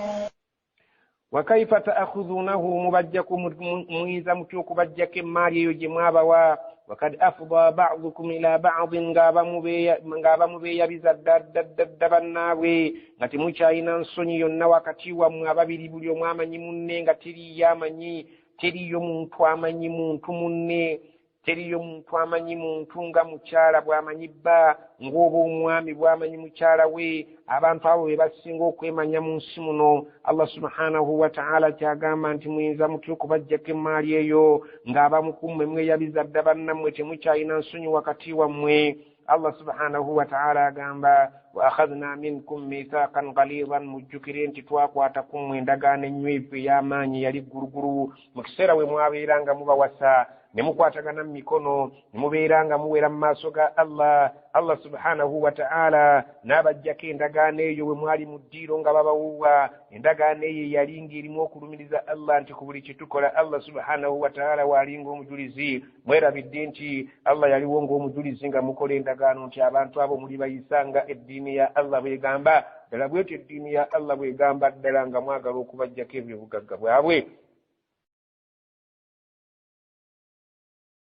وكيف تأخذونه مبجكم ميزا متوك بجك ماري يجمعوا وقد أفضى بعضكم إلى بعض ngaba mubeya bizaddabannaabwe nga temukyalina nsonyi yonna wakati wammwe ababiri buli omu amanyi munne nga teriyo muntu amanyi muntu munne teriyo muntu amanyi muntu nga mukyala bw'amanyi bba ng'oba omwami bw'amanyi mukyala we. Abantu abo be basinga okwemanya mu nsi muno. Allah subhanahu wa ta'ala kyagamba nti muyinza mutya okubaggyako emmaali eyo ng'abamu ku mmwe mweyabiza dda bannammwe temukyalina nsonyi wakati wammwe. Allah subhanahu wa ta'ala agamba wa akhadna minkum mithaqan ghalidan mujjukire nti twakwata ku mmwe endagaano ennywevu ey'amaanyi yali ggulugulu mu kiseera we mwabeeranga mubawasa ne mukwatagana mu mikono ne mubeeranga muwera mu maaso ga Allah. Allah subhanahu wa ta'ala n'abaggyako endagaano eyo we mwali mu ddiiro nga babawuwa. Endagaano eyo yali ng'erimu okulumiriza Allah nti ku buli kye tukola Allah subhanahu wa ta'ala waalinga omujulizi. Mwerabidde nti Allah yaliwo ng'omujulizi nga mukola endagaano nti abantu abo muli bayisanga eddiini ya Allah bw'egamba ddala bwetyo eddiini ya Allah bw'egamba ddala nga mwagala okubaggyako ebyobugagga bwabwe.